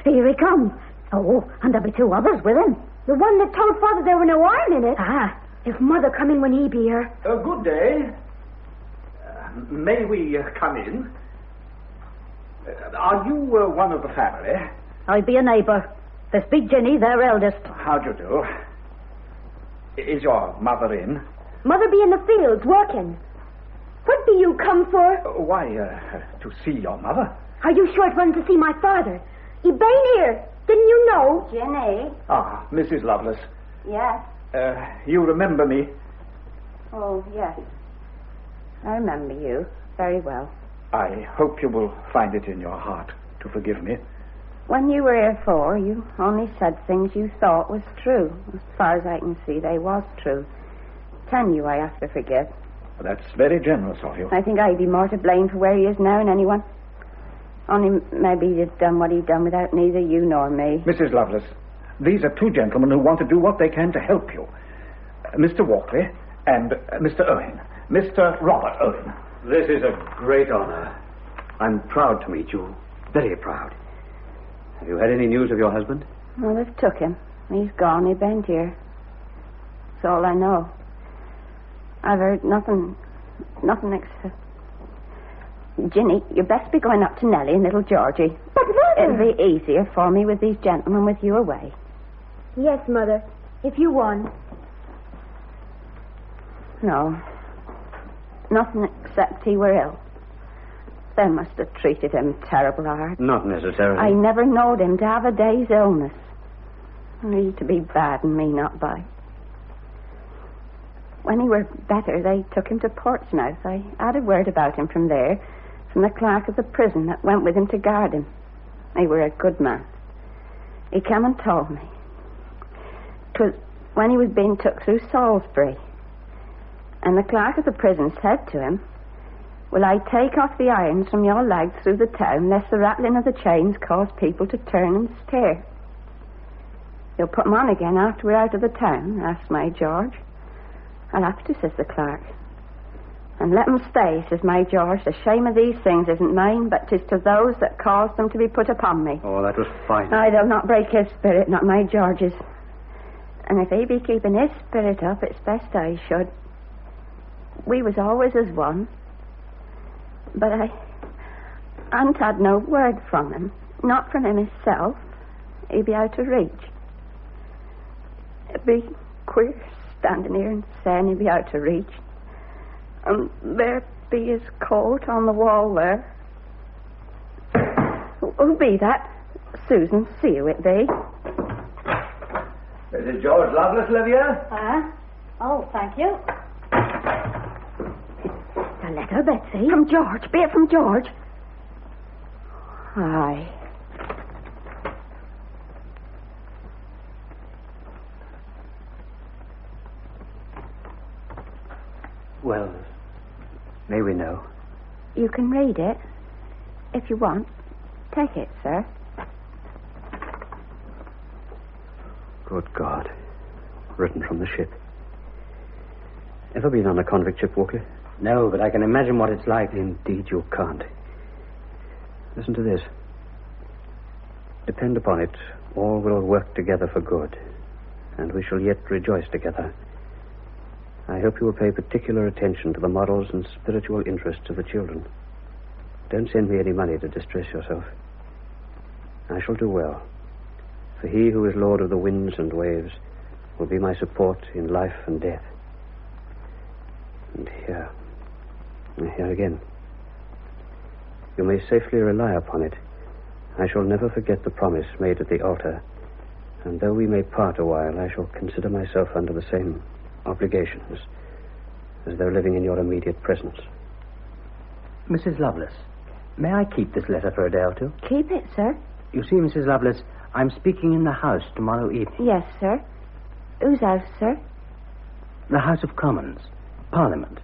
Here he come. Oh, and there'll be 2 others with him. The one that told Father there were no harm in it? Ah, If Mother come in when he be here. Good day. May we come in? Are you one of the family? I be a neighbour. This be Jenny, their eldest. How do you do? Is your mother in? Mother be in the fields working. What be you come for? Why, to see your mother. Are you sure it wasn't to see my father? He been here. Didn't you know? Jenny? Ah, Mrs. Loveless. Yes? You remember me? Oh, yes. I remember you very well. I hope you will find it in your heart to forgive me. When you were here before, you only said things you thought was true. As far as I can see, they was true. Can you, I have to forgive. That's very generous of you. I think I'd be more to blame for where he is now than anyone. Only maybe he'd done what he'd done without neither you nor me. Mrs. Loveless, these are two gentlemen who want to do what they can to help you. Mr. Walkley and Mr. Owen. Mr. Robert Owen. This is a great honor. I'm proud to meet you. Very proud. Have you had any news of your husband? Well, they've took him. He's gone. He been here. That's all I know. I've heard nothing except... Ginny, you best be going up to Nellie and little Georgie. But, Mother... It'll be easier for me with these gentlemen with you away. Yes, Mother. If you want. No. Nothing except he were ill. They must have treated him terrible hard. Not necessarily. I never knowed him to have a day's illness. He to be bad and me not by. When he were better, they took him to Portsmouth. I had a word about him from there, from the clerk of the prison that went with him to guard him. He were a good man. He came and told me. 'Twas when he was being took through Salisbury. And the clerk of the prison said to him, "Will I take off the irons from your legs through the town, lest the rattling of the chains cause people to turn and stare?" "You'll put 'em on again after we're out of the town?" asked my George. "I'll have to," says the clerk. "And let 'em stay," says my George. "The shame of these things isn't mine, but 'tis to those that caused them to be put upon me." Oh, that was fine. Aye, they'll not break his spirit, not my George's. And if he be keeping his spirit up, it's best I should. We was always as one. But I hadn't had no word from him. Not from him himself. He'd be out of reach. It'd be queer standing here and saying he'd be out of reach. And there be his coat on the wall there. Who be that? Susan, see who it be. This is George Loveless, Livia. Oh, thank you. A letter, Betsy. From George. Be it from George? Aye. Well, may we know? You can read it. If you want. Take it, sir. Good God. Written from the ship. Ever been on a convict ship, Walker? No, but I can imagine what it's like. Indeed you can't. Listen to this. Depend upon it, all will work together for good, and we shall yet rejoice together. I hope you will pay particular attention to the morals and spiritual interests of the children. Don't send me any money to distress yourself. I shall do well, for he who is Lord of the winds and waves will be my support in life and death. And here again. You may safely rely upon it. I shall never forget the promise made at the altar, and though we may part a while, I shall consider myself under the same obligations as though living in your immediate presence. Mrs. Loveless, may I keep this letter for a day or two? Keep it, sir. You see, Mrs. Loveless, I'm speaking in the House tomorrow evening. Yes, sir. Whose house, sir? The House of Commons, Parliament.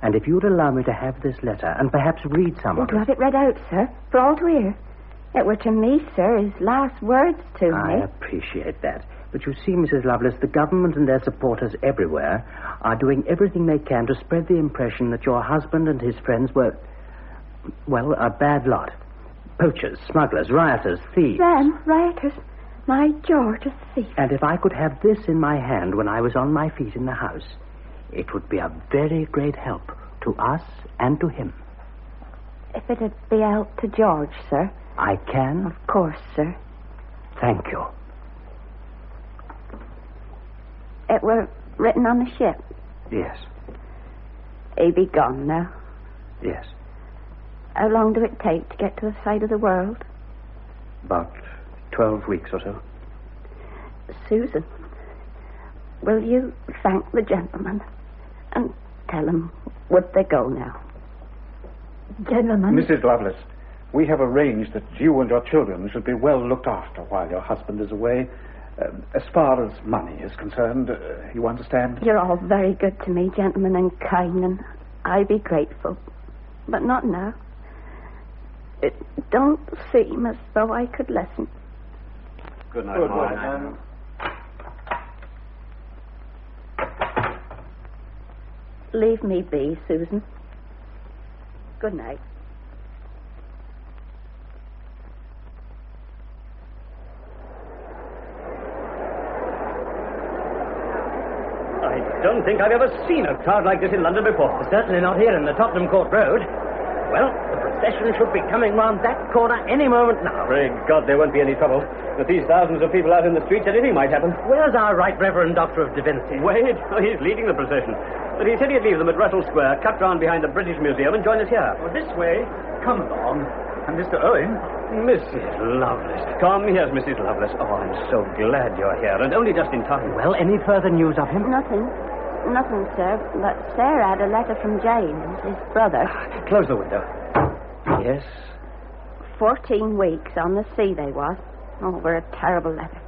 And if you'd allow me to have this letter and perhaps read some of it... Would you have it read out, sir, for all to hear? It were to me, sir, his last words to me. I appreciate that. But you see, Mrs. Loveless, the government and their supporters everywhere are doing everything they can to spread the impression that your husband and his friends were, well, a bad lot. Poachers, smugglers, rioters, thieves. Them, rioters. My George, a thief. And if I could have this in my hand when I was on my feet in the house, it would be a very great help to us and to him. If it'd be a help to George, sir. I can? Of course, sir. Thank you. It were written on the ship. Yes. He be gone now. Yes. How long do it take to get to the side of the world? About 12 weeks or so. Susan, will you thank the gentleman and tell him would they go now? Gentlemen. Mrs. Loveless, we have arranged that you and your children should be well looked after while your husband is away. As far as money is concerned, you understand? You're all very good to me, gentlemen, and kind, and I be grateful. But not now. It don't seem as though I could listen. Good night, Mom. Leave me be, Susan. Good night. I don't think I've ever seen a crowd like this in London before. Certainly not here in the Tottenham Court Road. Well, the procession should be coming round that corner any moment now. Pray God there won't be any trouble. With these thousands of people out in the streets, anything might happen. Where's our Right Reverend Doctor of Divinity? Wade? Oh, he's leading the procession. But he said he'd leave them at Russell Square, cut round behind the British Museum, and join us here. Well, this way. Come along. And Mr. Owen? Mrs. Loveless. Come, here's Mrs. Loveless. Oh, I'm so glad you're here, and only just in time. Well, any further news of him? Nothing, sir. But Sarah had a letter from James, his brother. Close the window. Yes? 14 weeks on the sea they was. Oh, were a terrible letter.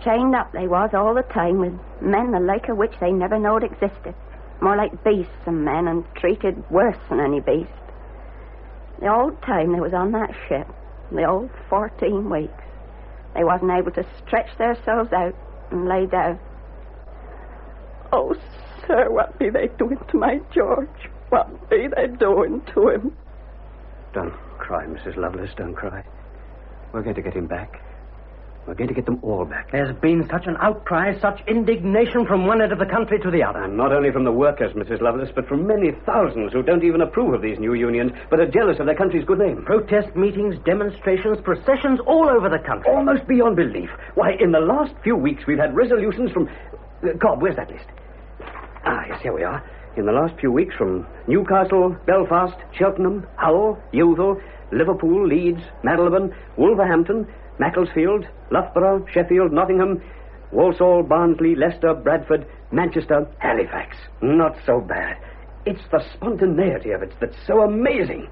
Chained up they was all the time with men the like of which they never knowed existed. More like beasts than men, and treated worse than any beast. The old time they was on that ship, the old 14 weeks, they wasn't able to stretch themselves out and lay down. Oh, sir, what be they doing to my George? What be they doing to him? Don't cry, Mrs. Loveless, don't cry. We're going to get him back. We're going to get them all back. There's been such an outcry, such indignation from one end of the country to the other. And not only from the workers, Mrs. Loveless, but from many thousands who don't even approve of these new unions, but are jealous of their country's good name. Protest meetings, demonstrations, processions all over the country. Almost beyond belief. Why, in the last few weeks we've had resolutions from... Cobb, where's that list? Ah, yes, here we are. In the last few weeks from Newcastle, Belfast, Cheltenham, Hull, Yeovil, Liverpool, Leeds, Marylebone, Wolverhampton, Macclesfield, Loughborough, Sheffield, Nottingham, Walsall, Barnsley, Leicester, Bradford, Manchester, Halifax. Not so bad. It's the spontaneity of it that's so amazing.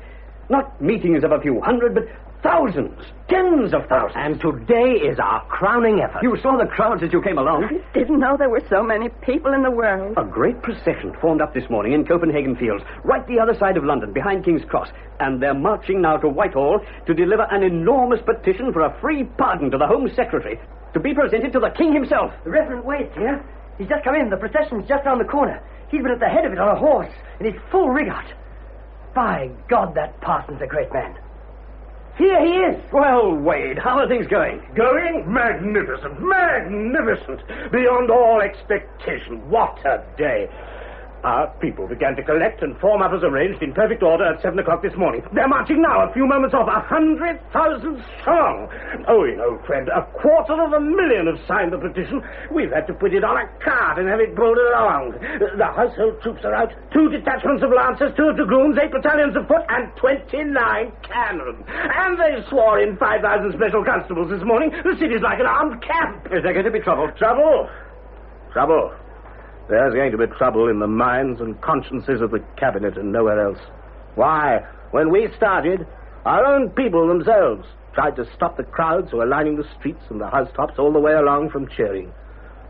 Not meetings of a few hundred, but thousands, tens of thousands. And today is our crowning effort. You saw the crowds as you came along. I didn't know there were so many people in the world. A great procession formed up this morning in Copenhagen Fields, right the other side of London, behind King's Cross. And they're marching now to Whitehall to deliver an enormous petition for a free pardon to the Home Secretary, to be presented to the King himself. The Reverend Wade's here. He's just come in. The procession's just round the corner. He's been at the head of it on a horse, in his full rig-out. By God, that parson's a great man. Here he is. Well, Wade, how are things going? Going? Magnificent. Magnificent. Beyond all expectation. What a day. Our people began to collect and form up as arranged in perfect order at 7 o'clock this morning. They're marching now, a few moments off, 100,000 strong. Owen, old friend, 250,000 have signed the petition. We've had to put it on a cart and have it pulled along. The household troops are out, 2 detachments of lancers, 2 of dragoons, 8 battalions of foot, and 29 cannon. And they swore in 5,000 special constables this morning. The city's like an armed camp. Is there going to be trouble? Trouble? Trouble. There's going to be trouble in the minds and consciences of the cabinet and nowhere else. Why, when we started, our own people themselves tried to stop the crowds who are lining the streets and the housetops all the way along from cheering.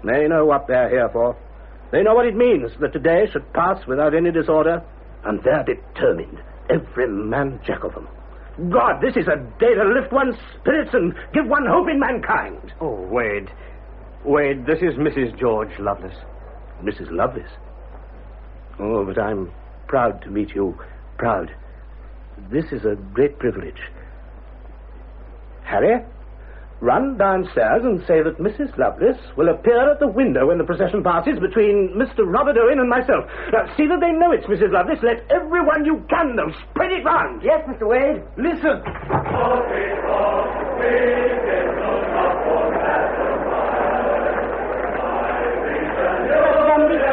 They know what they're here for. They know what it means that today should pass without any disorder, and they're determined, every man jack of them. God, this is a day to lift one's spirits and give one hope in mankind. Oh, Wade. Wade, this is Mrs. George Loveless. Mrs. Loveless? Oh, but I'm proud to meet you. Proud. This is a great privilege. Harry? Run downstairs and say that Mrs. Loveless will appear at the window when the procession passes between Mr. Robert Owen and myself. Now, see that they know it's Mrs. Loveless. Let everyone you can know. Spread it round. Yes, Mr. Wade. Listen.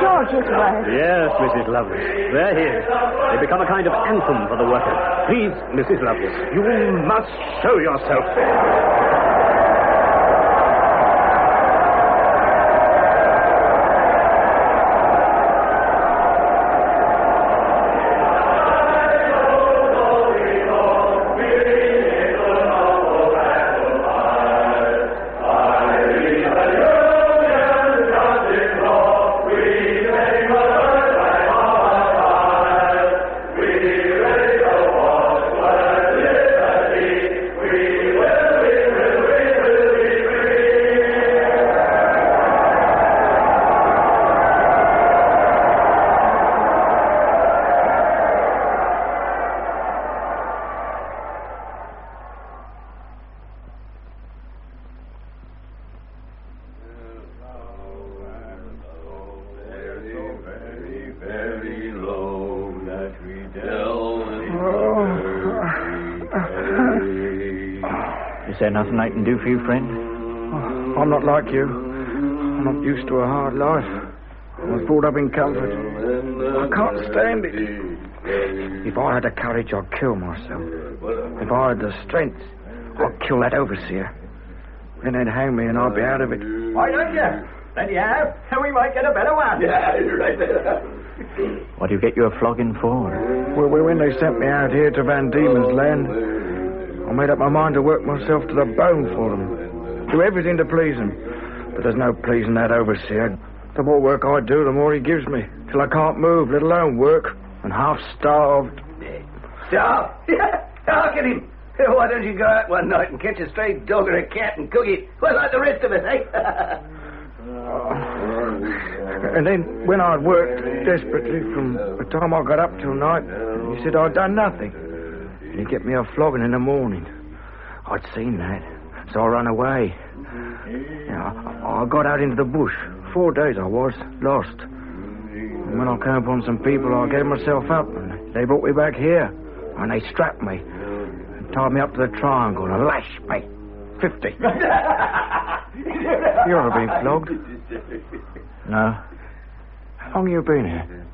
George's words. Yes, Mrs. Loveless. They're here. They become a kind of anthem for the worker. Please, Mrs. Loveless, you must show yourself. Is there nothing I can do for you, friend? I'm not like you. I'm not used to a hard life. I was brought up in comfort. I can't stand it. If I had the courage, I'd kill myself. If I had the strength, I'd kill that overseer. Then they'd hang me and I'd be out of it. Why don't you? Then you have, and we might get a better one. Yeah, you're right there. What do you get you a flogging for? Well, when they sent me out here to Van Diemen's Land, I made up my mind to work myself to the bone for them. Do everything to please them. But there's no pleasing that overseer. The more work I do, the more he gives me. Till I can't move, let alone work. And half starved. Starved? Look at him. Why don't you go out one night and catch a stray dog or a cat and cook it? Well, like the rest of us, eh? And then, when I'd worked desperately from the time I got up till night, he said I'd done nothing. And he'd get me a flogging in the morning. I'd seen that, so I ran away. I got out into the bush. 4 days I was, lost. And when I came upon some people, I gave myself up, and they brought me back here. And they strapped me, and tied me up to the triangle, and lashed me. 50. You ever been flogged? No. How long you been here?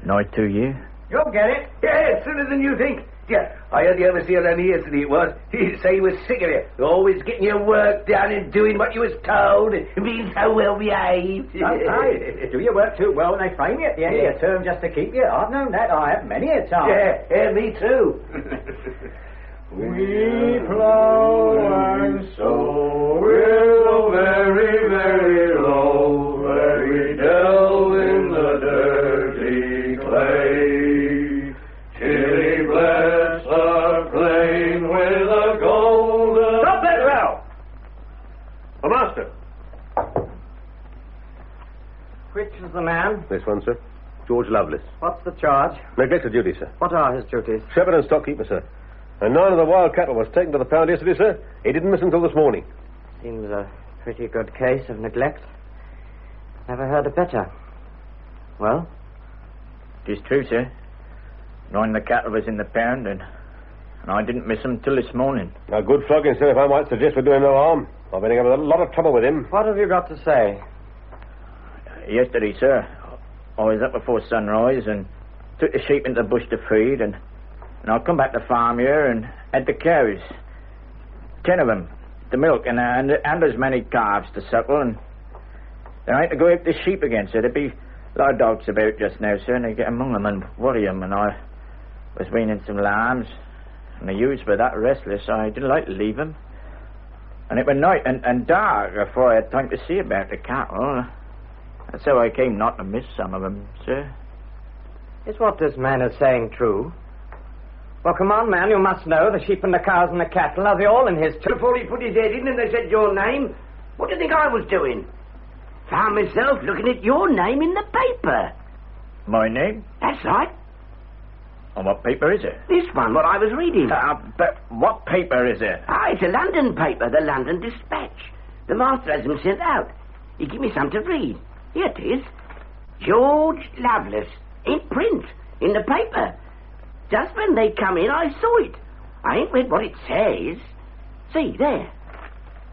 Nigh 2 years. You'll get it. Yeah, sooner than you think. Yeah, I heard the overseer only yesterday it was. He'd say he was sick of you. Always getting your work done and doing what you was told and being so well behaved. Sometimes. Do your work too well and they frame you at the end of your term just to keep you. I've known that. I have many a time. Yeah, me too. We plow and sow with a very, very low, where we delve in the dirty clay. Chilly bless our plain with a golden... Stop that row! The master. Which is the man? This one, sir. George Loveless. What's the charge? Neglect of duty, sir. What are his duties? Shepherd and stockkeeper, sir. And 9 of the wild cattle was taken to the pound yesterday, sir. He didn't miss until this morning. Seems a pretty good case of neglect. Never heard a better. Well? It is true, sir. 9 of the cattle was in the pound, and I didn't miss them till this morning. A good flogging, sir, if I might suggest, would do him no harm. I've been having a lot of trouble with him. What have you got to say? Yesterday, sir, I was up before sunrise and took the sheep into the bush to feed, and I come back to farm here and had the cows. 10 of them, the milk, and as many calves to suckle, and then I had to go after the sheep again, sir. There'd be a lot of dogs about just now, sir, and they get among them and worry them, and I was weaning some lambs, and the ewes were that restless, I didn't like to leave them. And it was night and dark before I had time to see about the cattle. That's how I came not to miss some of them, sir. Is what this man is saying true? Well, come on, man, you must know. The sheep and the cows and the cattle, are they all in his... Before he put his head in and they said your name, what do you think I was doing? Found myself looking at your name in the paper. My name? That's right. And what paper is it? This one, what I was reading. But what paper is it? It's a London paper, the London Dispatch. The master has them sent out. He gave me some to read. Here it is. George Loveless, in print, in the paper. Just when they come in, I saw it. I ain't read what it says. See, there.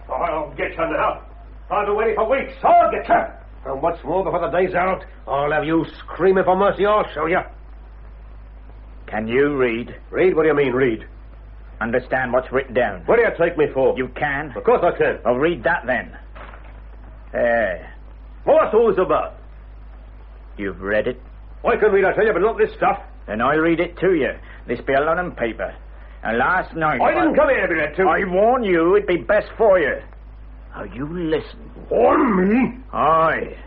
I'll get you now. I've been waiting for weeks. I'll get you. And what's more, before the day's out, I'll have you screaming for mercy. I'll show you. Can you read? Read? What do you mean, read? Understand what's written down? What do you take me for? You can? Of course I can. Well, read that then. What's all this about? You've read it? I can read, I tell you, but not this stuff. Then I read it to you. This be a London paper. And last night... I didn't come here to read it to. I warn you, it'd be best for you. Now you listen. Warn me? Aye.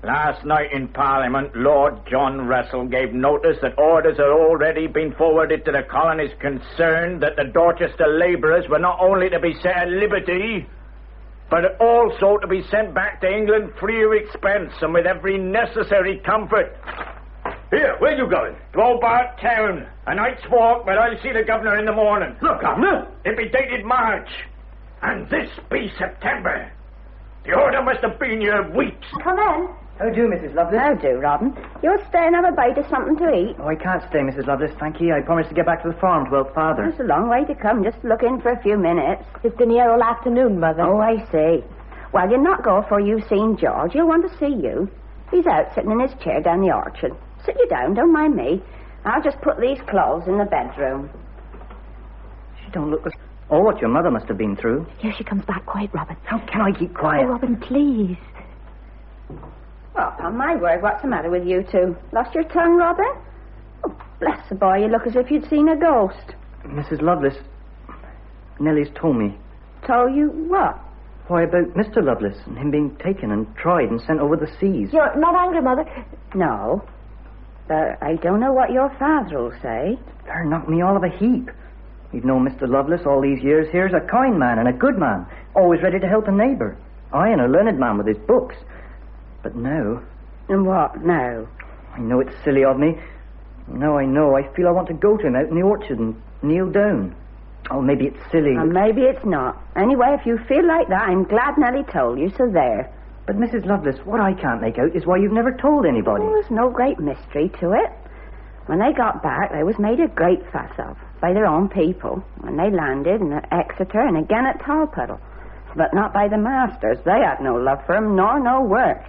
Last night in Parliament, Lord John Russell gave notice that orders had already been forwarded to the colonies concerned that the Dorchester labourers were not only to be set at liberty, but also to be sent back to England free of expense and with every necessary comfort. Here, where you going? To Hobart Town. A night's walk, but I'll see the governor in the morning. The governor? It be dated March. And this be September. The order must have been here weeks. Come in. How do, Mrs. Loveless? How do, Robin? You'll stay and have a bite of something to eat. Oh, I can't stay, Mrs. Loveless, thank you. I promised to get back to the farm to help Father. It's a long way to come, just look in for a few minutes. It's been here all afternoon, Mother. Oh, I see. Well, you'll not go before you've seen George. He'll want to see you. He's out sitting in his chair down the orchard. Sit you down, don't mind me. I'll just put these clothes in the bedroom. She don't look as... Oh, what your mother must have been through. Here she comes back. Quiet, Robin. How can I keep quiet? Oh, Robin, please. Oh, upon my word, what's the matter with you two? Lost your tongue, Robin? Oh, bless the boy, you look as if you'd seen a ghost. Mrs. Loveless, Nellie's told me. Told you what? Why, about Mr. Loveless and him being taken and tried and sent over the seas. You're not angry, Mother? No. But I don't know what your father will say. Her knocked me all of a heap. We've known Mr. Loveless all these years. Here's a kind man and a good man, always ready to help a neighbour. I and a learned man with his books. But now... And what now? I know it's silly of me. Now I know. I feel I want to go to him out in the orchard and kneel down. Oh, maybe it's silly. And maybe it's not. Anyway, if you feel like that, I'm glad Nellie told you, so there. But, Mrs. Loveless, what I can't make out is why you've never told anybody. Oh, there's no great mystery to it. When they got back, they was made a great fuss of by their own people. When they landed in Exeter and again at Tolpuddle. But not by the masters. They had no love for 'em, nor no work.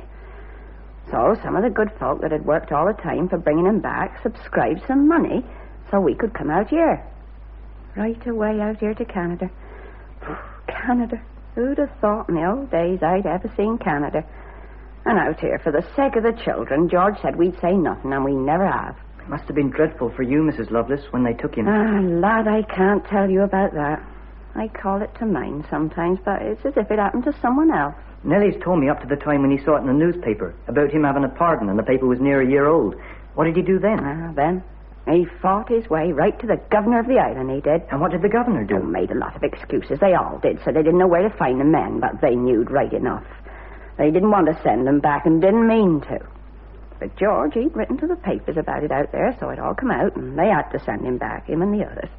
So some of the good folk that had worked all the time for bringing him back subscribed some money so we could come out here. Right away out here to Canada. Canada. Who'd have thought in the old days I'd ever seen Canada? And out here, for the sake of the children, George said we'd say nothing, and we never have. It must have been dreadful for you, Mrs. Loveless, when they took him. Ah, lad, I can't tell you about that. I call it to mind sometimes, but it's as if it happened to someone else. Nellie's told me up to the time when he saw it in the newspaper about him having a pardon and the paper was near a year old. What did he do then? Then he fought his way right to the governor of the island, he did. And what did the governor do? Oh, made a lot of excuses. They all did, so they didn't know where to find the men, but they knewed right enough. They didn't want to send them back and didn't mean to. But George, he'd written to the papers about it out there, so it all come out, and they had to send him back, him and the others.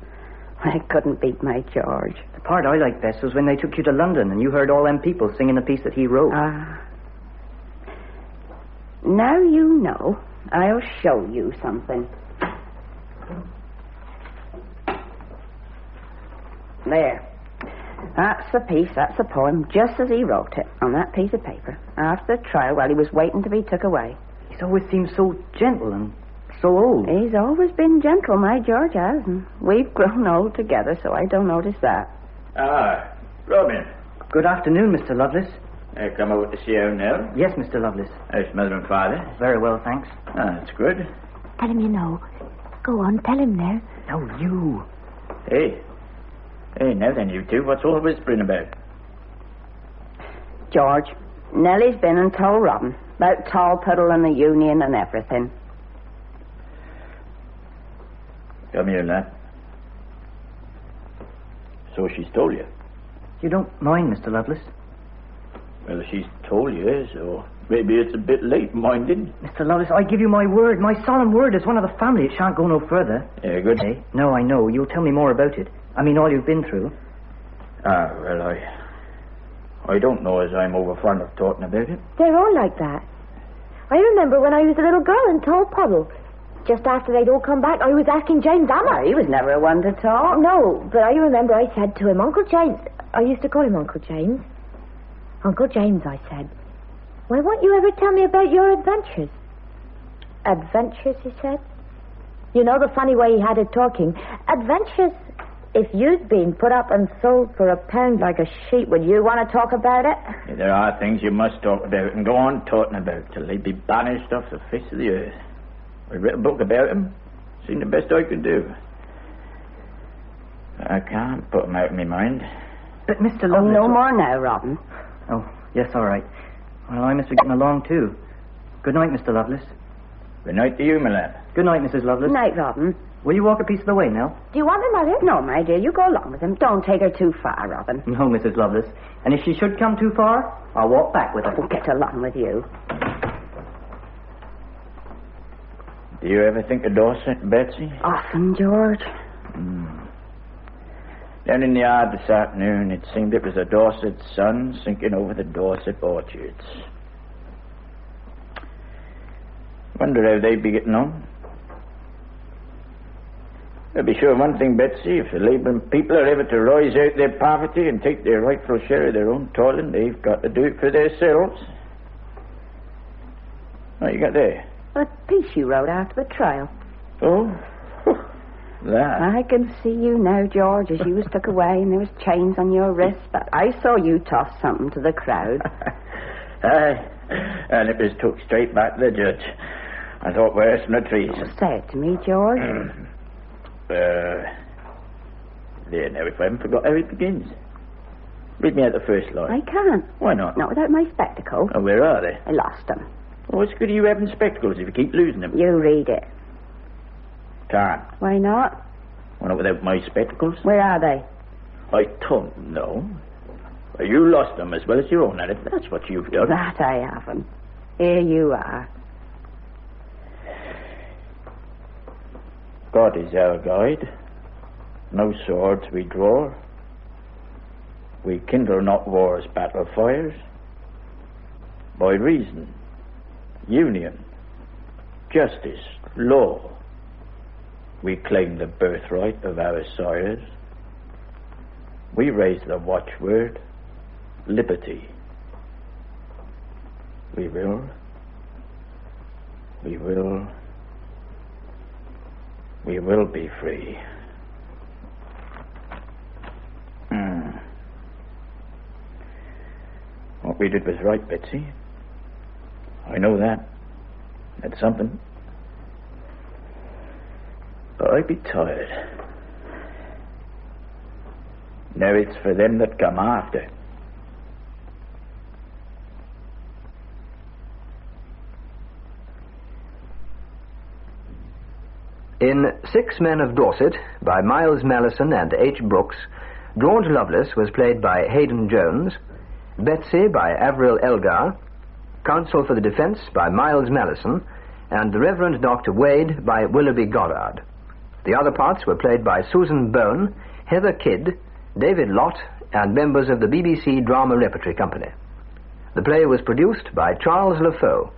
I couldn't beat my George. The part I liked best was when they took you to London and you heard all them people singing the piece that he wrote. Now you know, I'll show you something. There. That's the piece, that's the poem, just as he wrote it, on that piece of paper, after the trial while he was waiting to be took away. He's always seemed so gentle and so old. He's always been gentle, my George has, and we've grown old together, so I don't notice that. Robin. Good afternoon, Mr. Loveless. Come over to see you now? Yes, Mr. Loveless. How's mother and father? Very well, thanks. That's good. Tell him you know. Go on, tell him there. No, you. Hey, now then, you two, what's all the whispering about? George, Nellie's been and told Robin about Tolpuddle and the Union and everything. Come here, lad. So she's told you? You don't mind, Mr. Lovelace? Well, she's told you, so maybe it's a bit late, minded. Mr. Loveless, I give you my word, my solemn word as one of the family. It shan't go no further. Yeah, good. Hey? No, I know. You'll tell me more about it. I mean, all you've been through. Well, I don't know as I'm over fond of talking about it. They're all like that. I remember when I was a little girl in Tolpuddle. Just after they'd all come back, I was asking James Amma. Oh, he was never one to talk. No, but I remember I said to him, Uncle James... I used to call him Uncle James. Uncle James, I said, why won't you ever tell me about your adventures? Adventures, he said. You know the funny way he had it talking. Adventures. If you'd been put up and sold for £1 like a sheep, would you want to talk about it? Yeah, there are things you must talk about and go on talking about till they be banished off the face of the earth. I read a book about them. Seen the best I could do. I can't put them out of my mind. But Mr. Loveless... no more now, Robin. Oh, yes, all right. Well, I must be getting along, too. Good night, Mr. Loveless. Good night to you, my lad. Good night, Mrs. Loveless. Good night, Robin. Will you walk a piece of the way now? Do you want me, Mother? No, my dear, you go along with him. Don't take her too far, Robin. No, Mrs. Loveless. And if she should come too far, I'll walk back with her. Oh, get along with you. Do you ever think of Dorset, Betsy? Often, George. Down in the yard this afternoon, it seemed it was a Dorset sun sinking over the Dorset orchards. Wonder how they'd be getting on. I'll be sure of one thing, Betsy. If the labouring people are ever to rise out their poverty and take their rightful share of their own toiling, they've got to do it for themselves. What you got there? A piece you wrote after the trial. Oh? That. I can see you now, George, as you was took away and there was chains on your wrists. But I saw you toss something to the crowd. Aye. And it was took straight back to the judge. I thought worse than a treason. Oh, say it to me, George. There, now, if I haven't forgot how it begins. Read me out the first line. I can't. Why not? Not without my spectacles. Oh, where are they? I lost them. Well, what's good of you having spectacles if you keep losing them? You read it. Can't. Why not? Why not without my spectacles? Where are they? I don't know. Well, you lost them as well as your own, and if that's what you've done. That I haven't. Here you are. God is our guide. No swords we draw. We kindle not war's battle fires. By reason, union, justice, law, we claim the birthright of our sires. We raise the watchword, liberty. We will be free. What we did was right, Betsy. I know that. That's something. But I'd be tired. Now it's for them that come after. In Six Men of Dorset, by Miles Malleson and H. Brooks, George Loveless was played by Hayden Jones, Betsy by Avril Elgar, Counsel for the Defense by Miles Malleson, and the Reverend Dr. Wade by Willoughby Goddard. The other parts were played by Susan Bone, Heather Kidd, David Lott, and members of the BBC Drama Repertory Company. The play was produced by Charles LaFoe.